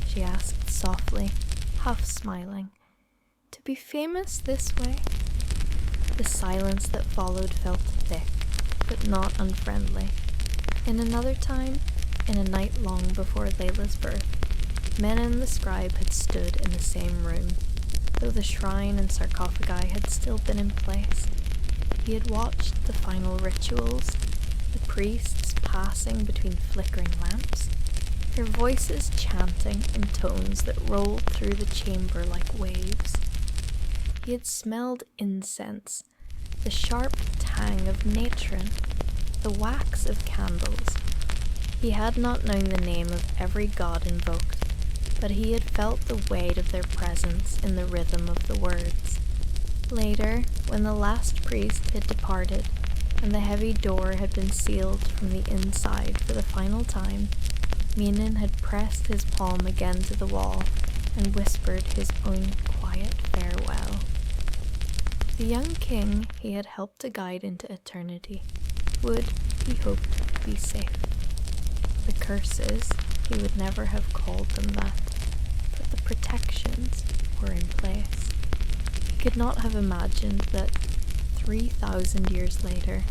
she asked softly, half smiling. "To be famous this way?" The silence that followed felt thick, but not unfriendly. In another time, in a night long before Layla's birth, Menon the scribe had stood in the same room, though the shrine and sarcophagi had still been in place. He had watched the final rituals, the priests passing between flickering lamps, their voices chanting in tones that rolled through the chamber like waves. He had smelled incense, the sharp tang of natron, the wax of candles. He had not known the name of every god invoked, but he had felt the weight of their presence in the rhythm of the words. Later, when the last priest had departed, and the heavy door had been sealed from the inside for the final time, Menon had pressed his palm again to the wall and whispered his own quiet farewell. The young king he had helped to guide into eternity would, he hoped, be safe. The curses, he would never have called them that, but the protections were in place. He could not have imagined that 3,000 years later,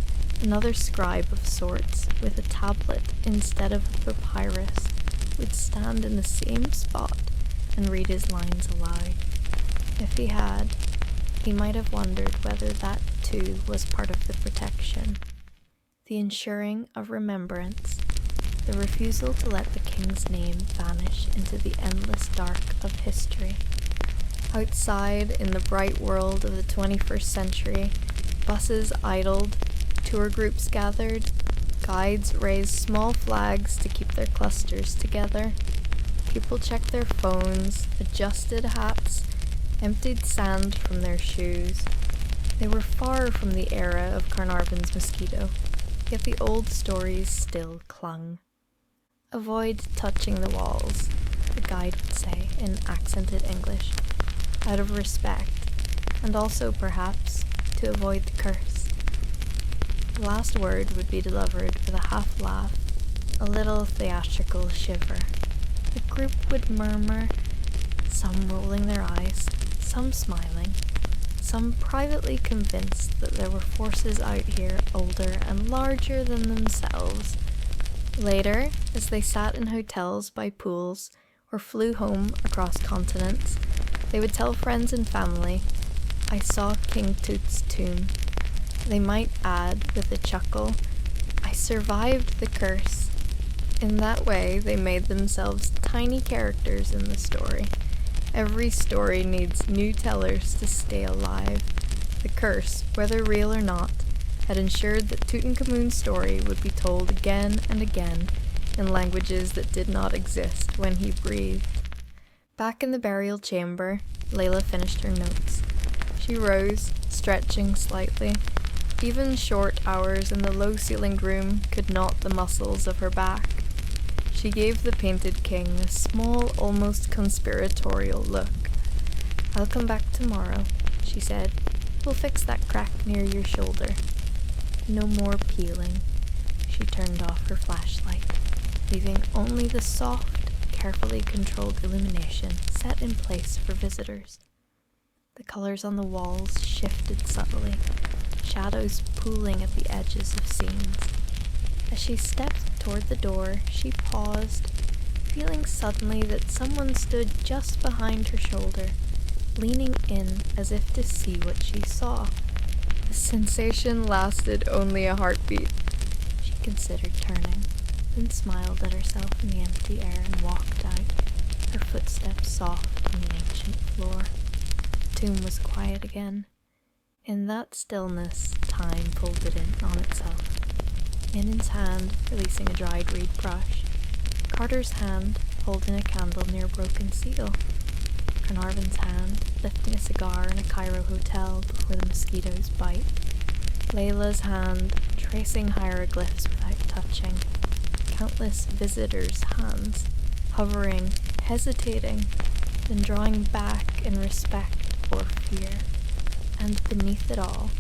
another scribe of sorts with a tablet instead of a papyrus would stand in the same spot and read his lines aloud. If he had, he might have wondered whether that too was part of the protection. The ensuring of remembrance, the refusal to let the king's name vanish into the endless dark of history. Outside, in the bright world of the 21st century, buses idled, tour groups gathered, guides raised small flags to keep their clusters together. People checked their phones, adjusted hats, emptied sand from their shoes. They were far from the era of Carnarvon's mosquito, yet the old stories still clung. "Avoid touching the walls," the guide would say in accented English, out of respect, and also, perhaps, to avoid the curse. The last word would be delivered with a half laugh, a little theatrical shiver. The group would murmur, some rolling their eyes, some smiling, some privately convinced that there were forces out here older and larger than themselves. Later, as they sat in hotels by pools or flew home across continents, they would tell friends and family, "I saw King Tut's tomb." They might add, with a chuckle, "I survived the curse." In that way, they made themselves tiny characters in the story. Every story needs new tellers to stay alive. The curse, whether real or not, had ensured that Tutankhamun's story would be told again and again in languages that did not exist when he breathed. Back in the burial chamber, Layla finished her notes. She rose, stretching slightly. Even short hours in the low-ceilinged room could knot the muscles of her back. She gave the painted king a small, almost conspiratorial look. "I'll come back tomorrow," she said. "We'll fix that crack near your shoulder." No more peeling. She turned off her flashlight, leaving only the soft, carefully controlled illumination set in place for visitors. The colors on the walls shifted subtly, shadows pooling at the edges of scenes. As she stepped toward the door, she paused, feeling suddenly that someone stood just behind her shoulder, leaning in as if to see what she saw. The sensation lasted only a heartbeat. She considered turning, then smiled at herself in the empty air and walked out, her footsteps soft on the ancient floor. The tomb was quiet again. In that stillness, time folded in on itself. Minan's hand releasing a dried reed brush, Carter's hand holding a candle near a broken seal, Carnarvon's hand lifting a cigar in a Cairo hotel before the mosquitoes bite, Layla's hand tracing hieroglyphs without touching, countless visitors' hands hovering, hesitating, then drawing back in respect or fear, and beneath it all,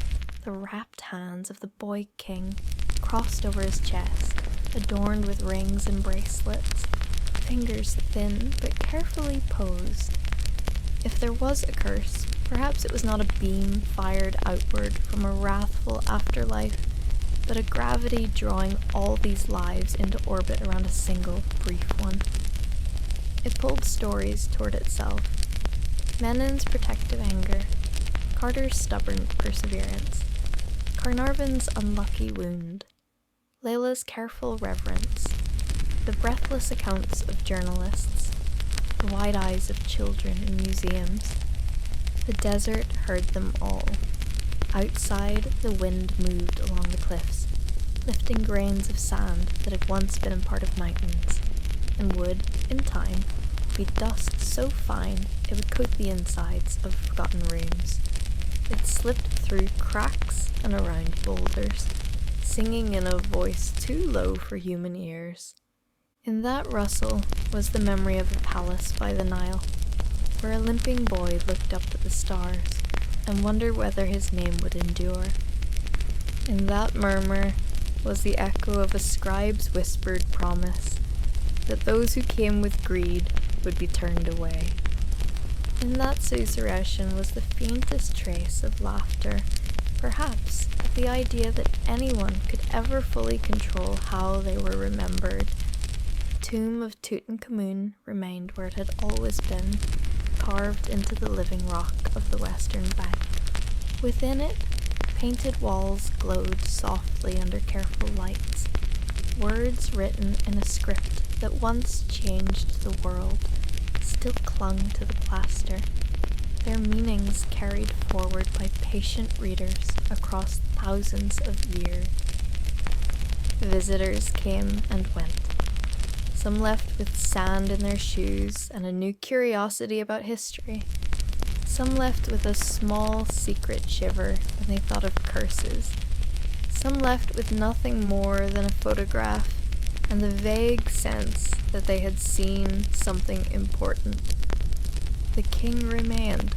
the wrapped hands of the boy king crossed over his chest, adorned with rings and bracelets, fingers thin but carefully posed. If there was a curse, perhaps it was not a beam fired outward from a wrathful afterlife, but a gravity drawing all these lives into orbit around a single, brief one. It pulled stories toward itself. Menon's protective anger, Carter's stubborn perseverance, Carnarvon's unlucky wound, Layla's careful reverence, the breathless accounts of journalists, the wide eyes of children in museums. The desert heard them all. Outside, the wind moved along the cliffs, lifting grains of sand that had once been a part of mountains, and would, in time, be dust so fine it would coat the insides of forgotten rooms. It slipped through cracks and around boulders, singing in a voice too low for human ears. In that rustle was the memory of a palace by the Nile, where a limping boy looked up at the stars and wondered whether his name would endure. In that murmur was the echo of a scribe's whispered promise that those who came with greed would be turned away. In that susurration was the faintest trace of laughter, perhaps at the idea that anyone could ever fully control how they were remembered. The tomb of Tutankhamun remained where it had always been, carved into the living rock of the western bank. Within it, painted walls glowed softly under careful lights, words written in a script that once changed the world still clung to the plaster, their meanings carried forward by patient readers across thousands of years. Visitors came and went. Some left with sand in their shoes and a new curiosity about history. Some left with a small secret shiver when they thought of curses. Some left with nothing more than a photograph and the vague sense that they had seen something important. The king remained.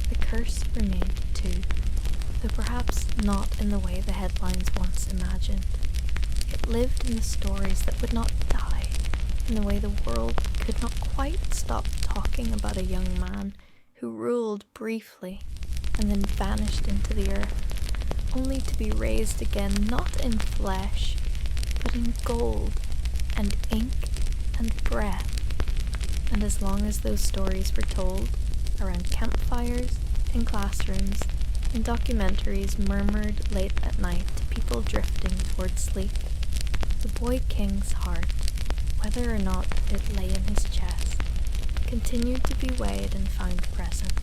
The curse remained too, though perhaps not in the way the headlines once imagined. It lived in the stories that would not die, in the way the world could not quite stop talking about a young man who ruled briefly and then vanished into the earth, only to be raised again not in flesh, but in gold and ink and breath. And as long as those stories were told, around campfires, in classrooms, in documentaries murmured late at night to people drifting toward sleep, the boy king's heart, whether or not it lay in his chest, continued to be weighed and found present.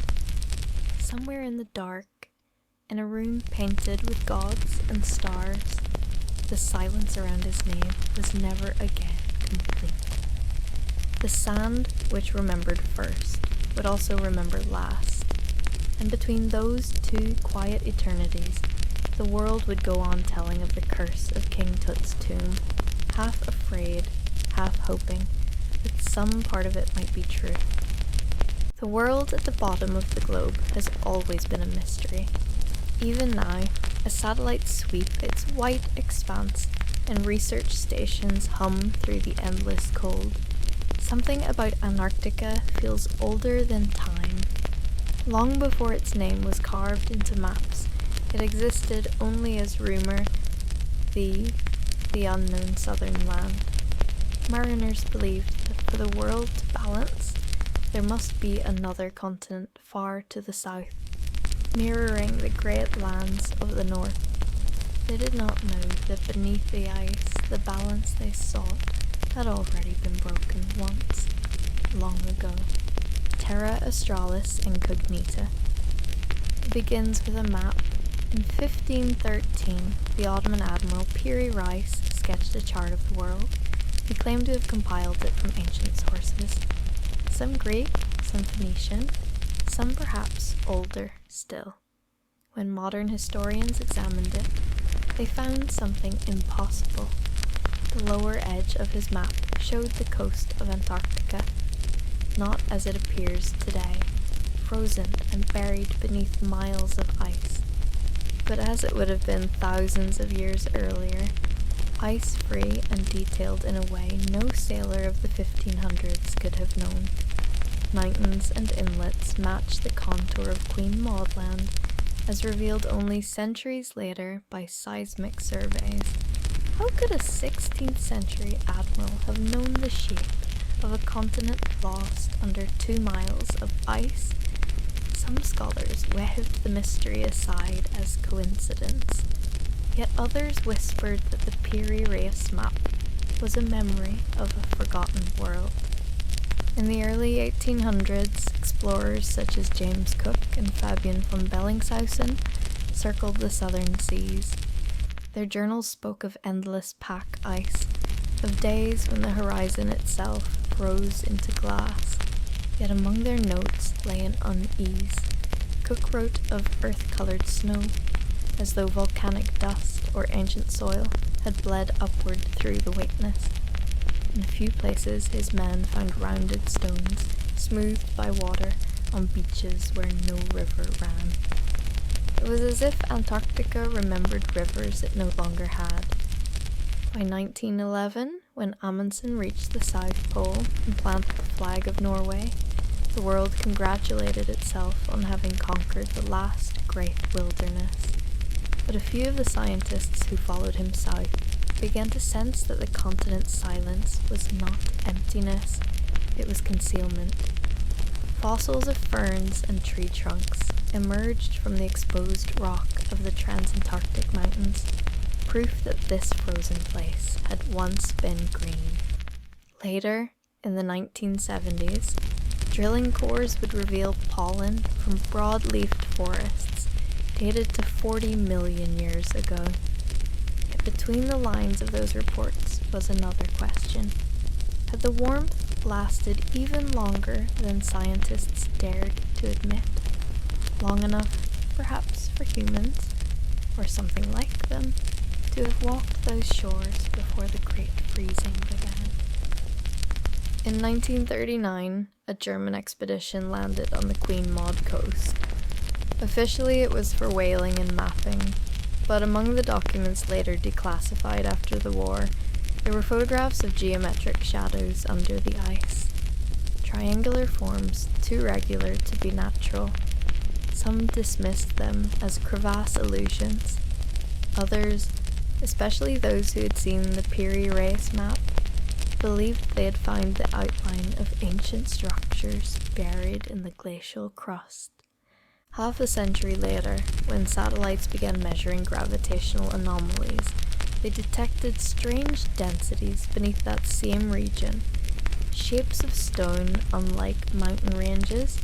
Somewhere in the dark, in a room painted with gods and stars, the silence around his name was never again complete. The sand, which remembered first, would also remember last, and between those two quiet eternities, the world would go on telling of the curse of King Tut's tomb, half afraid, half hoping that some part of it might be true. The world at the bottom of the globe has always been a mystery. Even now, as satellites sweep its white expanse and research stations hum through the endless cold, something about Antarctica feels older than time. Long before its name was carved into maps, it existed only as rumour, the unknown southern land. Mariners believed that for the world to balance, there must be another continent far to the south, mirroring the great lands of the north. They did not know that beneath the ice, the balance they sought had already been broken once, long ago. Terra Australis Incognita. It begins with a map. In 1513, the Ottoman Admiral Piri Reis sketched a chart of the world. He claimed to have compiled it from ancient sources. Some Greek, some Phoenician, some perhaps older still. When modern historians examined it, they found something impossible. The lower edge of his map showed the coast of Antarctica, not as it appears today, frozen and buried beneath miles of ice, but as it would have been thousands of years earlier, ice-free and detailed in a way no sailor of the 1500s could have known. Mountains and inlets match the contour of Queen Maud Land, as revealed only centuries later by seismic surveys. How could a 16th century admiral have known the shape of a continent lost under 2 miles of ice? Some scholars waved the mystery aside as coincidence, yet others whispered that the Piri Reis map was a memory of a forgotten world. In the early 1800s, explorers such as James Cook and Fabian von Bellingshausen circled the southern seas. Their journals spoke of endless pack ice, of days when the horizon itself froze into glass. Yet among their notes lay an unease. Cook wrote of earth-coloured snow, as though volcanic dust or ancient soil had bled upward through the weakness. In a few places his men found rounded stones, smoothed by water, on beaches where no river ran. It was as if Antarctica remembered rivers it no longer had. By 1911, when Amundsen reached the South Pole and planted the flag of Norway, the world congratulated itself on having conquered the last great wilderness. But a few of the scientists who followed him south began to sense that the continent's silence was not emptiness, it was concealment. Fossils of ferns and tree trunks emerged from the exposed rock of the Transantarctic Mountains, proof that this frozen place had once been green. Later, in the 1970s, drilling cores would reveal pollen from broad-leafed forests dated to 40 million years ago. Yet between the lines of those reports was another question. Had the warmth lasted even longer than scientists dared to admit? Long enough, perhaps, for humans, or something like them, to have walked those shores before the Great Freezing began. In 1939, a German expedition landed on the Queen Maud coast. Officially it was for whaling and mapping, but among the documents later declassified after the war, there were photographs of geometric shadows under the ice. Triangular forms too regular to be natural. Some dismissed them as crevasse illusions. Others, especially those who had seen the Piri Reis map, believed they had found the outline of ancient structures buried in the glacial crust. Half a century later, when satellites began measuring gravitational anomalies, they detected strange densities beneath that same region, shapes of stone unlike mountain ranges,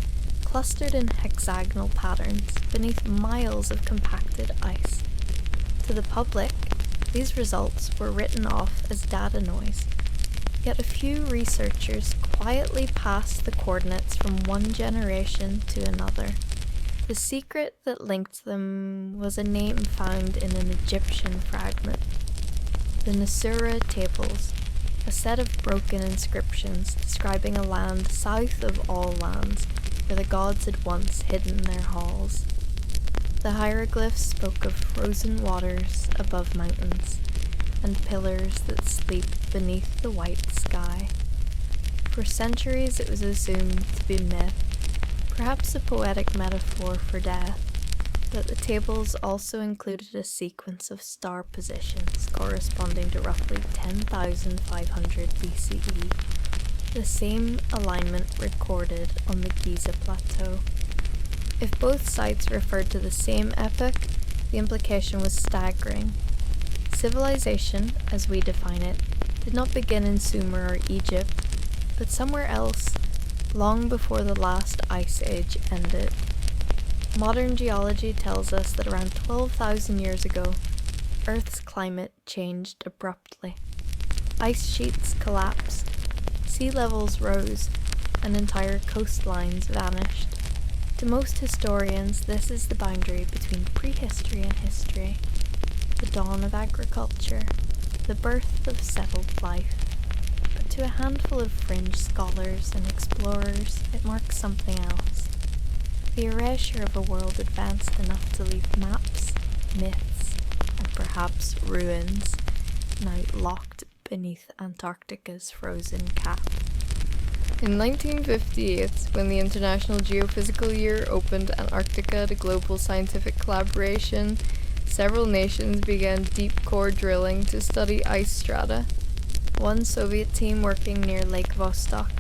clustered in hexagonal patterns beneath miles of compacted ice. To the public, these results were written off as data noise. Yet a few researchers quietly passed the coordinates from one generation to another. The secret that linked them was a name found in an Egyptian fragment, the Nasura Tables, a set of broken inscriptions describing a land south of all lands where the gods had once hidden their halls. The hieroglyphs spoke of frozen waters above mountains and pillars that sleep beneath the white sky. For centuries it was assumed to be myth, perhaps a poetic metaphor for death, but the tables also included a sequence of star positions corresponding to roughly 10,500 BCE, the same alignment recorded on the Giza Plateau. If both sites referred to the same epoch, the implication was staggering. Civilization, as we define it, did not begin in Sumer or Egypt, but somewhere else, long before the last ice age ended. Modern geology tells us that around 12,000 years ago, Earth's climate changed abruptly. Ice sheets collapsed, sea levels rose, and entire coastlines vanished. To most historians, this is the boundary between prehistory and history, the dawn of agriculture, the birth of settled life. But to a handful of fringe scholars and explorers, it marks something else. The erasure of a world advanced enough to leave maps, myths, and perhaps ruins, now locked beneath Antarctica's frozen cap. In 1958, when the International Geophysical Year opened Antarctica to global scientific collaboration, several nations began deep core drilling to study ice strata. One Soviet team working near Lake Vostok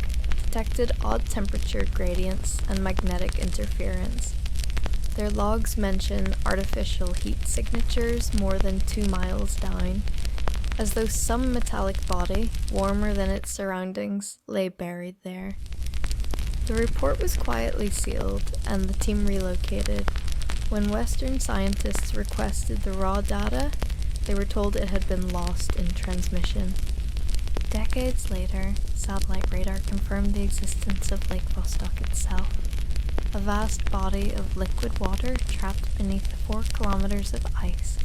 detected odd temperature gradients and magnetic interference. Their logs mention artificial heat signatures more than 2 miles down, as though some metallic body, warmer than its surroundings, lay buried there. The report was quietly sealed, and the team relocated. When Western scientists requested the raw data, they were told it had been lost in transmission. Decades later, satellite radar confirmed the existence of Lake Vostok itself, a vast body of liquid water trapped beneath 4 kilometers of ice,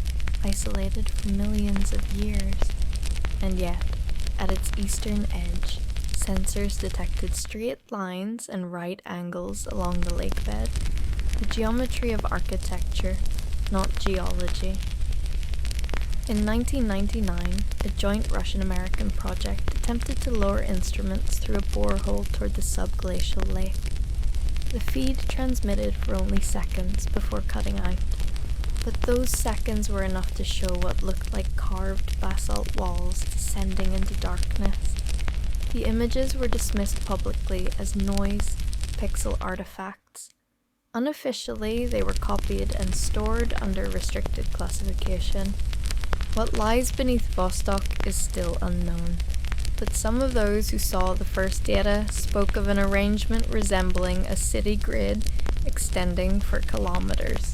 isolated for millions of years. And yet, at its eastern edge, sensors detected straight lines and right angles along the lake bed, the geometry of architecture, not geology. In 1999, a joint Russian-American project attempted to lower instruments through a borehole toward the subglacial lake. The feed transmitted for only seconds before cutting out, but those seconds were enough to show what looked like carved basalt walls descending into darkness. The images were dismissed publicly as noise, pixel artifacts. Unofficially, they were copied and stored under restricted classification. What lies beneath Vostok is still unknown, but some of those who saw the first data spoke of an arrangement resembling a city grid extending for kilometers.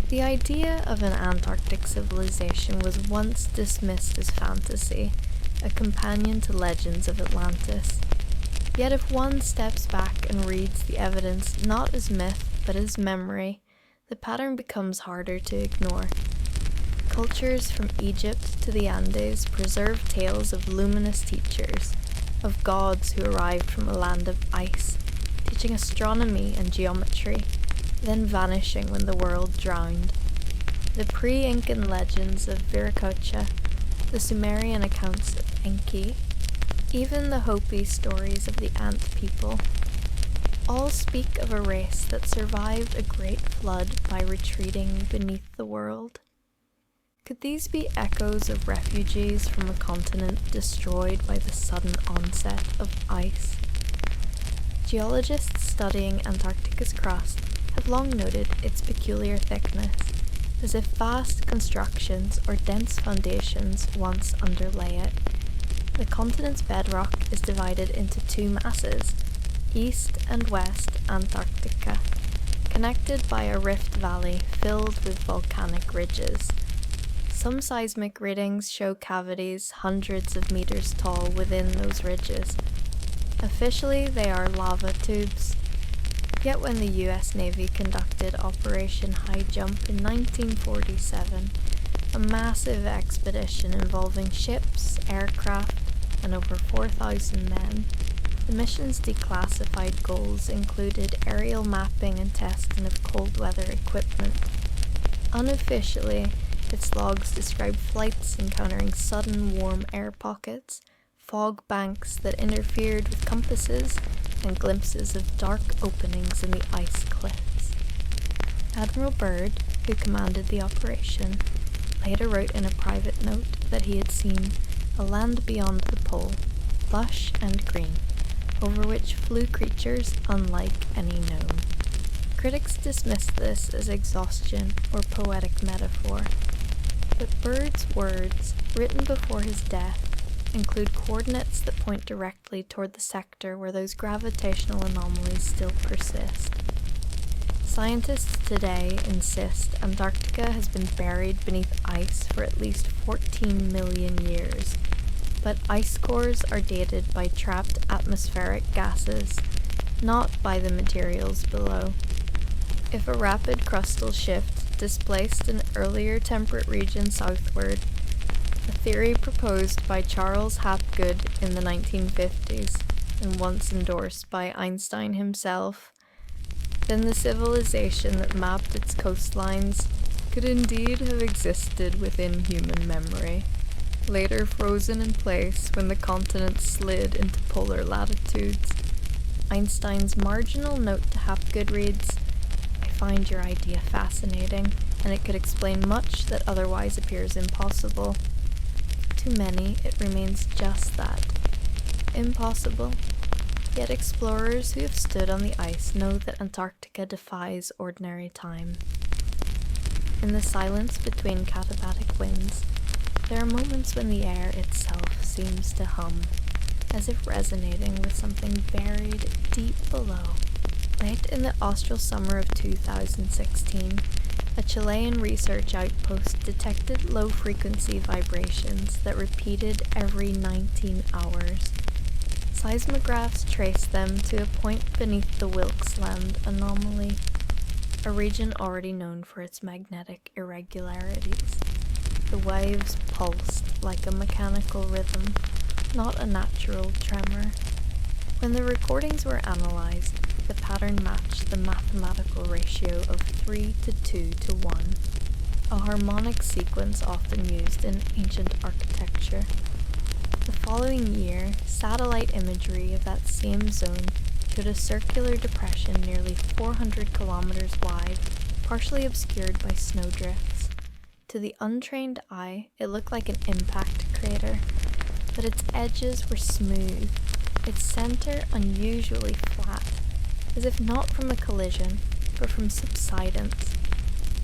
The idea of an Antarctic civilization was once dismissed as fantasy, a companion to legends of Atlantis. Yet if one steps back and reads the evidence not as myth but as memory, the pattern becomes harder to ignore. Cultures from Egypt to the Andes preserve tales of luminous teachers, of gods who arrived from a land of ice, teaching astronomy and geometry, then vanishing when the world drowned. The pre-Incan legends of Viracocha, the Sumerian accounts of Enki, even the Hopi stories of the ant people, all speak of a race that survived a great flood by retreating beneath the world. Could these be echoes of refugees from a continent destroyed by the sudden onset of ice? Geologists studying Antarctica's crust have long noted its peculiar thickness, as if vast constructions or dense foundations once underlay it. The continent's bedrock is divided into 2 masses, East and West Antarctica, connected by a rift valley filled with volcanic ridges. Some seismic readings show cavities hundreds of meters tall within those ridges. Officially, they are lava tubes. Yet when the US Navy conducted Operation High Jump in 1947, a massive expedition involving ships, aircraft, and over 4,000 men, the mission's declassified goals included aerial mapping and testing of cold weather equipment. Unofficially, its logs described flights encountering sudden warm air pockets, fog banks that interfered with compasses, and glimpses of dark openings in the ice cliffs. Admiral Byrd, who commanded the operation, later wrote in a private note that he had seen a land beyond the pole, lush and green, over which flew creatures unlike any known. Critics dismissed this as exhaustion or poetic metaphor, but Byrd's words, written before his death, include coordinates that point directly toward the sector where those gravitational anomalies still persist. Scientists today insist Antarctica has been buried beneath ice for at least 14 million years, but ice cores are dated by trapped atmospheric gases, not by the materials below. If a rapid crustal shift displaced an earlier temperate region southward, a theory proposed by Charles Hapgood in the 1950s and once endorsed by Einstein himself, then the civilization that mapped its coastlines could indeed have existed within human memory, later frozen in place when the continent slid into polar latitudes. Einstein's marginal note to Hapgood reads, "I find your idea fascinating, and it could explain much that otherwise appears impossible." To many, it remains just that, impossible. Yet explorers who have stood on the ice know that Antarctica defies ordinary time. In the silence between katabatic winds, there are moments when the air itself seems to hum, as if resonating with something buried deep below. Late in the austral summer of 2016, a Chilean research outpost detected low-frequency vibrations that repeated every 19 hours. Seismographs traced them to a point beneath the Wilkesland anomaly, a region already known for its magnetic irregularities. The waves pulsed like a mechanical rhythm, not a natural tremor. When the recordings were analysed, the pattern matched the mathematical ratio of 3 to 2 to 1, a harmonic sequence often used in ancient architecture. The following year, satellite imagery of that same zone showed a circular depression nearly 400 kilometers wide, partially obscured by snowdrifts. To the untrained eye, it looked like an impact crater, but its edges were smooth, its center unusually flat, as if not from a collision, but from subsidence.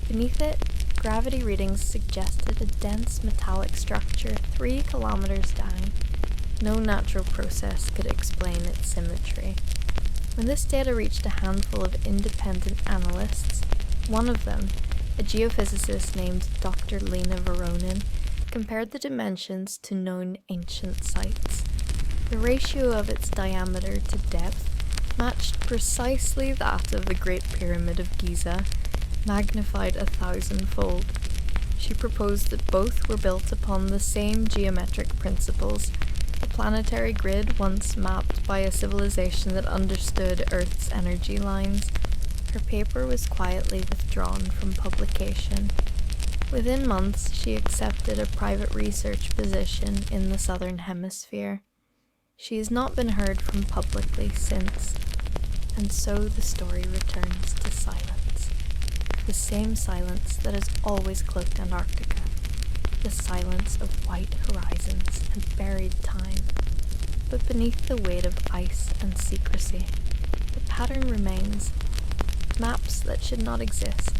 Beneath it, gravity readings suggested a dense metallic structure 3 kilometers down. No natural process could explain its symmetry. When this data reached a handful of independent analysts, one of them, a geophysicist named Dr. Lena Voronin, compared the dimensions to known ancient sites. The ratio of its diameter to depth matched precisely that of the Great Pyramid of Giza, magnified 1,000-fold. She proposed that both were built upon the same geometric principles, a planetary grid once mapped by a civilization that understood Earth's energy lines. Her paper was quietly withdrawn from publication. Within months, she accepted a private research position in the Southern Hemisphere. She has not been heard from publicly since, and so the story returns to silence. The same silence that has always cloaked Antarctica, the silence of white horizons and buried time. But beneath the weight of ice and secrecy, the pattern remains. Maps that should not exist,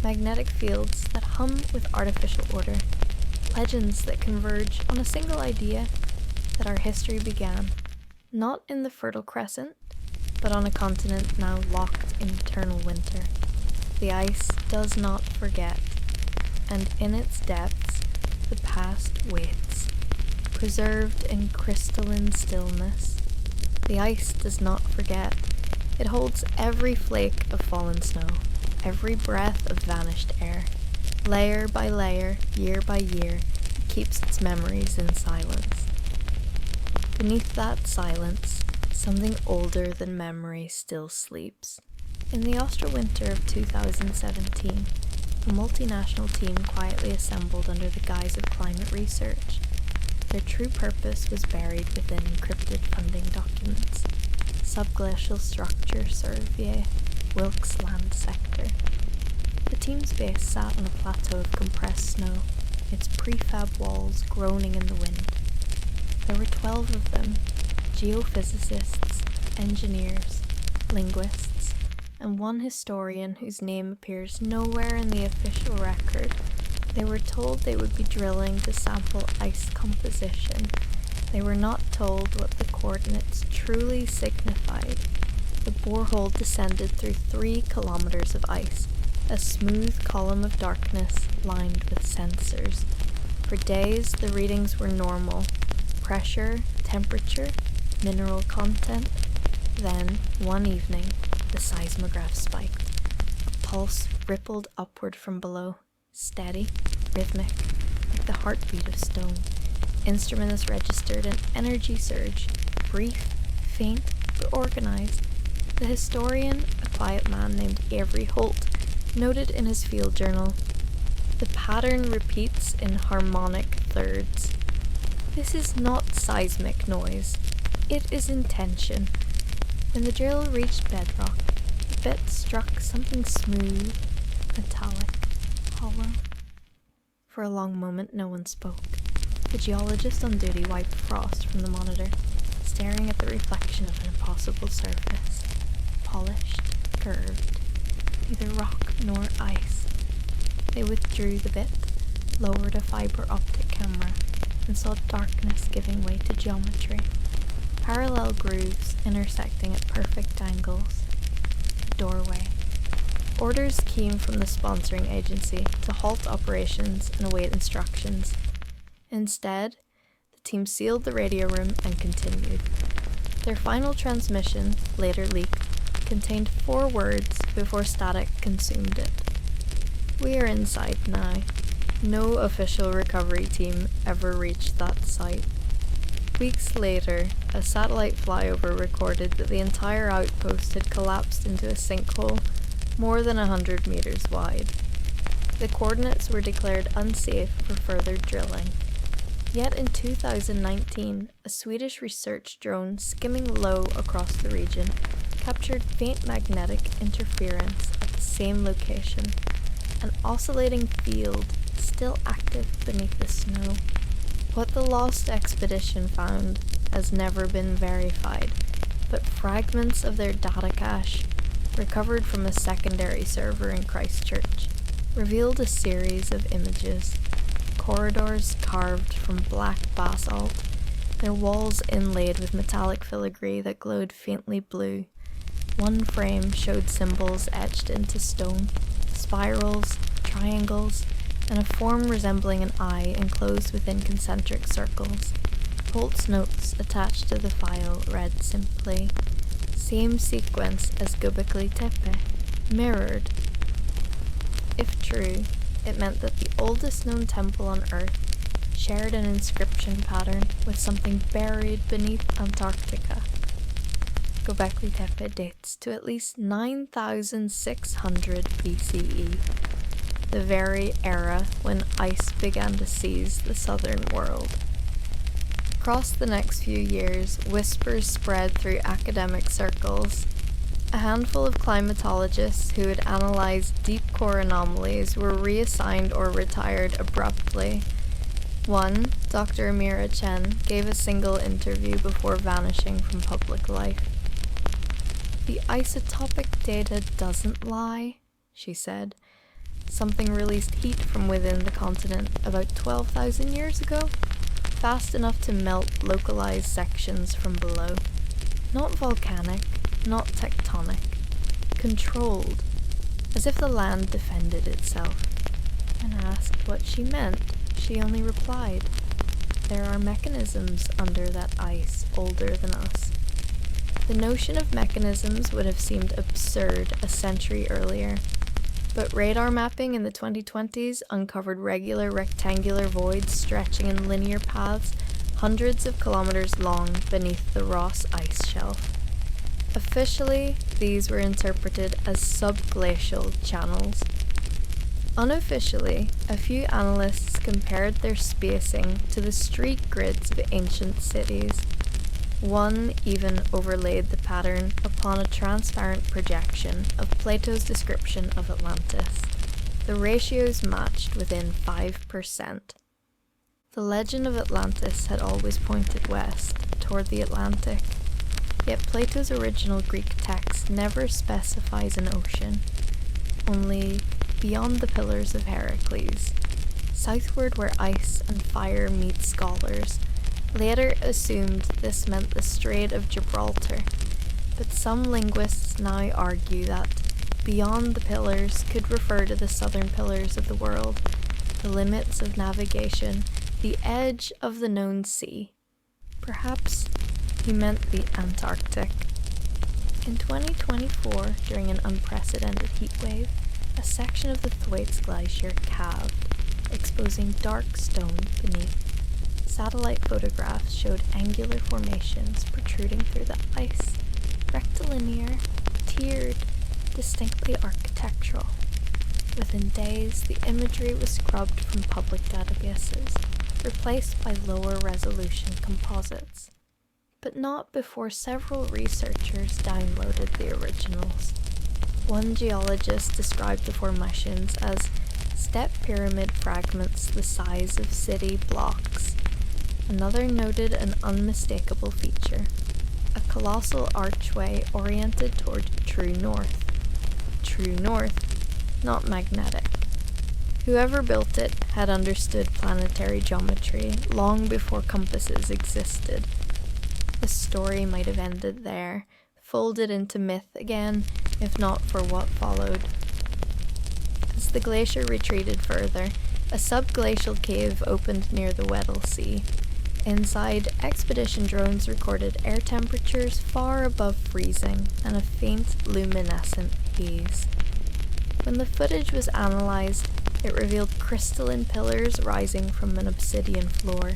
magnetic fields that hum with artificial order, legends that converge on a single idea that our history began, not in the Fertile Crescent, but on a continent now locked in eternal winter. The ice does not forget, and in its depths, the past waits, preserved in crystalline stillness. The ice does not forget, It holds every flake of fallen snow, every breath of vanished air. Layer by layer, year by year, it keeps its memories in silence. Beneath that silence, something older than memory still sleeps. In the Austral winter of 2017, a multinational team quietly assembled under the guise of climate research. Their true purpose was buried within encrypted funding documents. Subglacial Structure Survey, Wilkes Land Sector. The team's base sat on a plateau of compressed snow, its prefab walls groaning in the wind. There were 12 of them, geophysicists, engineers, linguists, and one historian whose name appears nowhere in the official record. They were told they would be drilling to sample ice composition. They were not told what the coordinates truly signified. The borehole descended through 3 kilometers of ice, a smooth column of darkness lined with sensors. For days, the readings were normal. Pressure, temperature, mineral content. Then, one evening, the seismograph spiked. A pulse rippled upward from below, steady, rhythmic, like the heartbeat of stone. Instruments registered an energy surge, brief, faint, but organized. The historian, a quiet man named Avery Holt, noted in his field journal, "The pattern repeats in harmonic thirds. This is not seismic noise. It is intention." When the drill reached bedrock, the bit struck something smooth, metallic, hollow. For a long moment, no one spoke. The geologist on duty wiped frost from the monitor, staring at the reflection of an impossible surface. Polished, curved, neither rock nor ice. They withdrew the bit, lowered a fiber optic camera, and saw darkness giving way to geometry. Parallel grooves intersecting at perfect angles. A doorway. Orders came from the sponsoring agency to halt operations and await instructions. Instead, the team sealed the radio room and continued. Their final transmission, later leaked, contained 4 words before static consumed it. "We are inside now." No official recovery team ever reached that site. Weeks later, a satellite flyover recorded that the entire outpost had collapsed into a sinkhole more than 100 meters wide. The coordinates were declared unsafe for further drilling. Yet in 2019, a Swedish research drone skimming low across the region captured faint magnetic interference at the same location, an oscillating field still active beneath the snow. What the lost expedition found has never been verified, but fragments of their data cache, recovered from a secondary server in Christchurch, revealed a series of images. Corridors carved from black basalt, their walls inlaid with metallic filigree that glowed faintly blue. One frame showed symbols etched into stone, spirals, triangles, and a form resembling an eye enclosed within concentric circles. Holt's notes attached to the file read simply, "Same sequence as Göbekli Tepe, mirrored." If true, it meant that the oldest known temple on Earth shared an inscription pattern with something buried beneath Antarctica. Göbekli Tepe dates to at least 9,600 BCE, the very era when ice began to seize the southern world. Across the next few years, whispers spread through academic circles. A handful of climatologists who had analysed deep core anomalies were reassigned or retired abruptly. One, Dr. Amira Chen, gave a single interview before vanishing from public life. "The isotopic data doesn't lie," she said. "Something released heat from within the continent about 12,000 years ago, fast enough to melt localized sections from below. Not volcanic, not tectonic. Controlled, as if the land defended itself." When asked what she meant, she only replied, "There are mechanisms under that ice older than us." The notion of mechanisms would have seemed absurd a century earlier, but radar mapping in the 2020s uncovered regular rectangular voids stretching in linear paths hundreds of kilometers long beneath the Ross ice shelf. Officially, these were interpreted as subglacial channels. Unofficially, a few analysts compared their spacing to the street grids of ancient cities. One even overlaid the pattern upon a transparent projection of Plato's description of Atlantis. The ratios matched within 5%. The legend of Atlantis had always pointed west, toward the Atlantic, yet Plato's original Greek text never specifies an ocean, only beyond the Pillars of Heracles, southward where ice and fire meet scholars. Later assumed this meant the Strait of Gibraltar, but some linguists now argue that beyond the pillars could refer to the southern pillars of the world, the limits of navigation, the edge of the known sea. Perhaps he meant the Antarctic. In 2024, during an unprecedented heatwave, a section of the Thwaites Glacier calved, exposing dark stone beneath. Satellite photographs showed angular formations protruding through the ice, rectilinear, tiered, distinctly architectural. Within days, the imagery was scrubbed from public databases, replaced by lower resolution composites. But not before several researchers downloaded the originals. One geologist described the formations as step pyramid fragments the size of city blocks. Another noted an unmistakable feature, a colossal archway oriented toward true north. True north, not magnetic. Whoever built it had understood planetary geometry long before compasses existed. The story might have ended there, folded into myth again, if not for what followed. As the glacier retreated further, a subglacial cave opened near the Weddell Sea. Inside, expedition drones recorded air temperatures far above freezing and a faint luminescent haze. When the footage was analysed, it revealed crystalline pillars rising from an obsidian floor,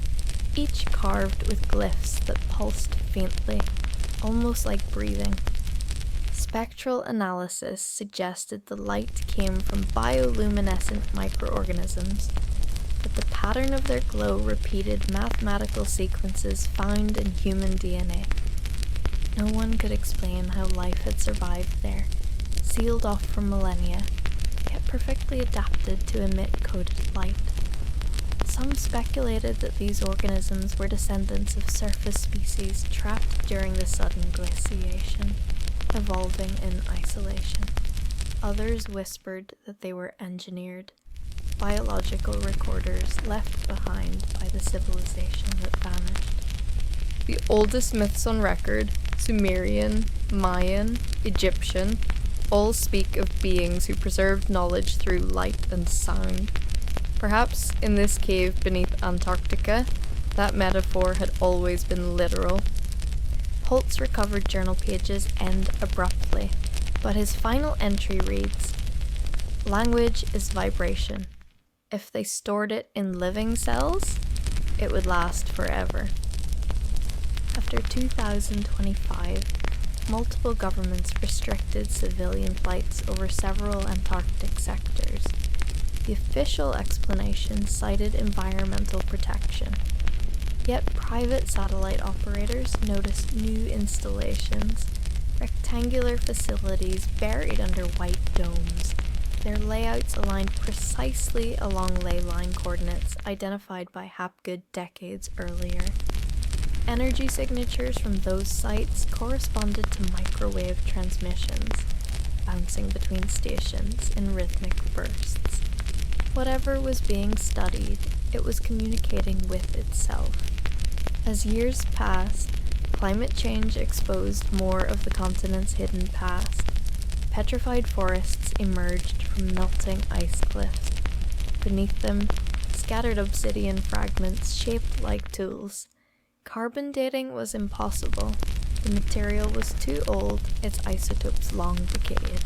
each carved with glyphs that pulsed faintly, almost like breathing. Spectral analysis suggested the light came from bioluminescent microorganisms, but the pattern of their glow repeated mathematical sequences found in human DNA. No one could explain how life had survived there, sealed off for millennia, yet perfectly adapted to emit coded light. Some speculated that these organisms were descendants of surface species trapped during the sudden glaciation, evolving in isolation. Others whispered that they were engineered, biological recorders left behind by the civilization that vanished. The oldest myths on record, Sumerian, Mayan, Egyptian, all speak of beings who preserved knowledge through light and sound. Perhaps in this cave beneath Antarctica, that metaphor had always been literal. Holt's recovered journal pages end abruptly, but his final entry reads, "Language is vibration. If they stored it in living cells, it would last forever." After 2025, multiple governments restricted civilian flights over several Antarctic sectors. The official explanation cited environmental protection. Yet private satellite operators noticed new installations, rectangular facilities buried under white domes, their layouts aligned precisely along ley line coordinates identified by Hapgood decades earlier. Energy signatures from those sites corresponded to microwave transmissions, bouncing between stations in rhythmic bursts. Whatever was being studied, it was communicating with itself. As years passed, climate change exposed more of the continent's hidden past. Petrified forests emerged from melting ice cliffs. Beneath them, scattered obsidian fragments shaped like tools. Carbon dating was impossible, The material was too old, its isotopes long decayed,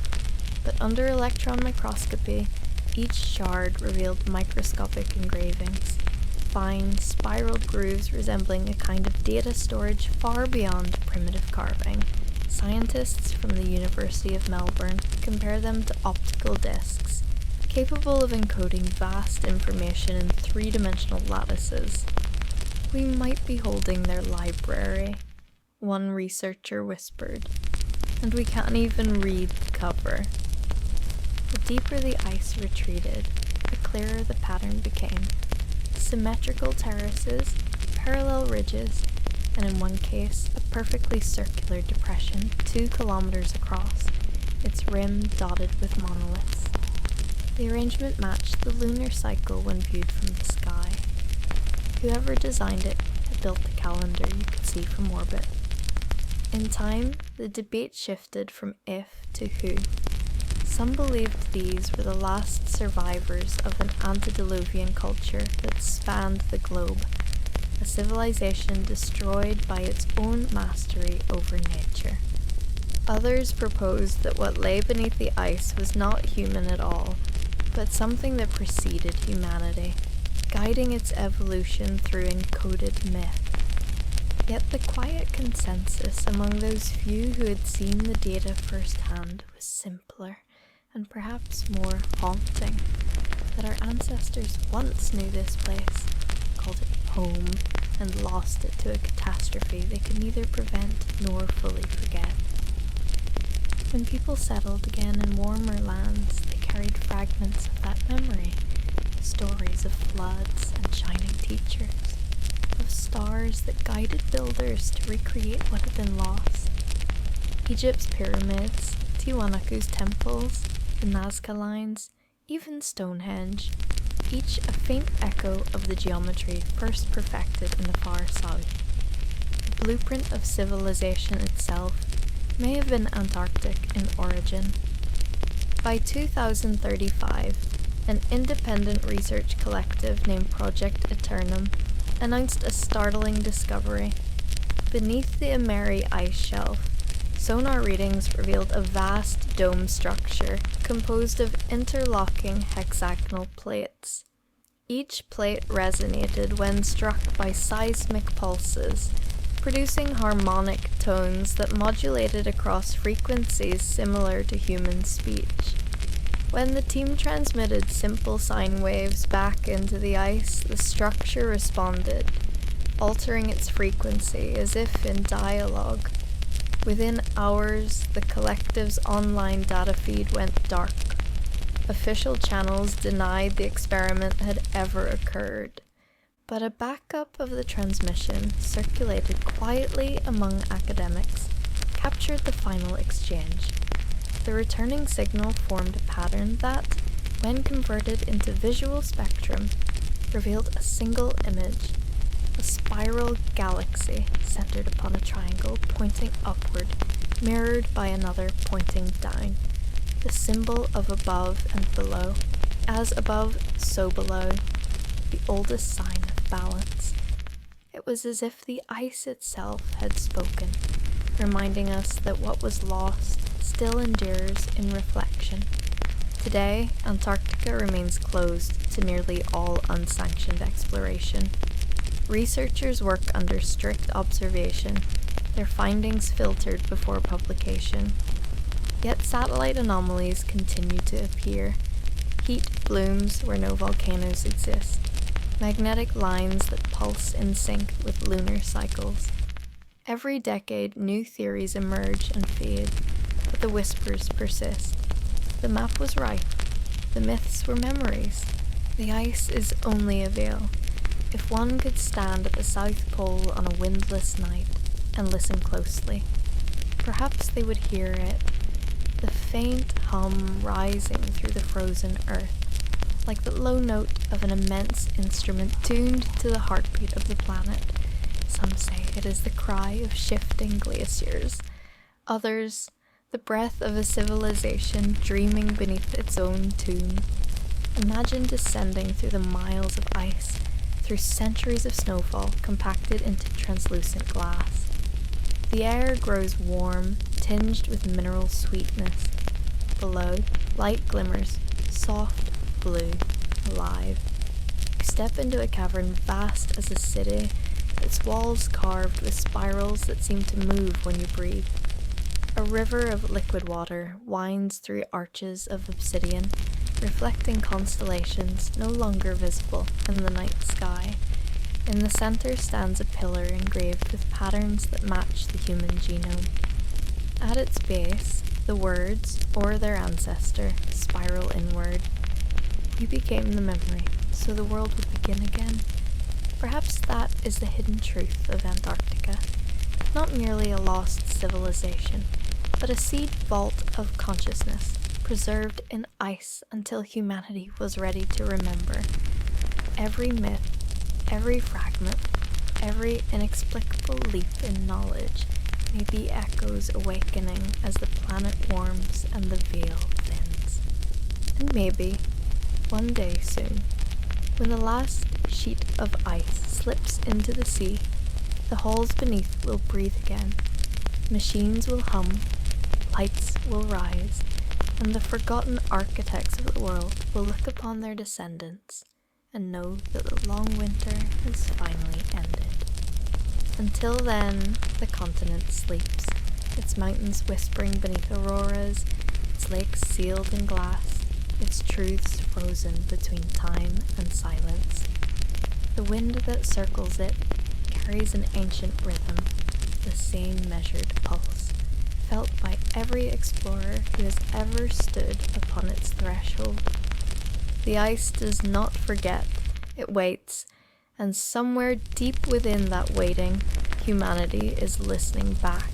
but under electron microscopy, each shard revealed microscopic engravings, fine, spiraled grooves resembling a kind of data storage far beyond primitive carving. Scientists from the University of Melbourne compare them to optical discs, capable of encoding vast information in three-dimensional lattices. "We might be holding their library," one researcher whispered, "and we can't even read the cover." The deeper the ice retreated, the clearer the pattern became. Symmetrical terraces, parallel ridges, and in one case, a perfectly circular depression 2 kilometers across, its rim dotted with monoliths. The arrangement matched the lunar cycle when viewed from the sky. Whoever designed it had built the calendar you could see from orbit. In time, the debate shifted from if to who. Some believed these were the last survivors of an antediluvian culture that spanned the globe, a civilization destroyed by its own mastery over nature. Others proposed that what lay beneath the ice was not human at all, but something that preceded humanity, guiding its evolution through encoded myth. Yet the quiet consensus among those few who had seen the data firsthand was simpler, and perhaps more haunting, that our ancestors once knew this place, called it home, and lost it to a catastrophe they could neither prevent nor fully forget. When people settled again in warmer lands, they carried fragments of that memory, stories of floods and shining teachers, of stars that guided builders to recreate what had been lost. Egypt's pyramids, Tiwanaku's temples, the Nazca lines, even Stonehenge, each a faint echo of the geometry first perfected in the far south. The blueprint of civilization itself may have been Antarctic in origin. By 2035, an independent research collective named Project Eternum announced a startling discovery. Beneath the Ameri ice shelf, sonar readings revealed a vast dome structure composed of interlocking hexagonal plates. Each plate resonated when struck by seismic pulses, producing harmonic tones that modulated across frequencies similar to human speech. When the team transmitted simple sine waves back into the ice, the structure responded, altering its frequency as if in dialogue. Within hours, the collective's online data feed went dark. Official channels denied the experiment had ever occurred, but a backup of the transmission, circulated quietly among academics, captured the final exchange. The returning signal formed a pattern that, when converted into visual spectrum, revealed a single image, a spiral galaxy centered upon a triangle pointing upward, mirrored by another pointing down, the symbol of above and below. As above, so below, the oldest sign of balance. It was as if the ice itself had spoken, reminding us that what was lost still endures in reflection. Today, Antarctica remains closed to nearly all unsanctioned exploration. Researchers work under strict observation, their findings filtered before publication. Yet satellite anomalies continue to appear. Heat blooms where no volcanoes exist, magnetic lines that pulse in sync with lunar cycles. Every decade, new theories emerge and fade, but the whispers persist. The map was right. The myths were memories. The ice is only a veil. If one could stand at the South Pole on a windless night and listen closely, perhaps they would hear it, the faint hum rising through the frozen earth, like the low note of an immense instrument tuned to the heartbeat of the planet. Some say it is the cry of shifting glaciers. Others, the breath of a civilization dreaming beneath its own tomb. Imagine descending through the miles of ice, through centuries of snowfall compacted into translucent glass. The air grows warm, tinged with mineral sweetness. Below, light glimmers, soft, blue, alive. You step into a cavern vast as a city, its walls carved with spirals that seem to move when you breathe. A river of liquid water winds through arches of obsidian, reflecting constellations no longer visible in the night sky. In the center stands a pillar engraved with patterns that match the human genome. At its base, the words, or their ancestor, spiral inward. You became the memory, so the world would begin again. Perhaps that is the hidden truth of Antarctica. Not merely a lost civilization, but a seed vault of consciousness, preserved in ice until humanity was ready to remember. Every myth, every fragment, every inexplicable leap in knowledge may be echoes awakening as the planet warms and the veil thins. And maybe, one day soon, when the last sheet of ice slips into the sea, the halls beneath will breathe again, machines will hum, lights will rise, and the forgotten architects of the world will look upon their descendants and know that the long winter has finally ended. Until then, the continent sleeps, its mountains whispering beneath auroras, its lakes sealed in glass, its truths frozen between time and silence. The wind that circles it carries an ancient rhythm, the same measured pulse, felt by every explorer who has ever stood upon its threshold. The ice does not forget, it waits, and somewhere deep within that waiting, humanity is listening back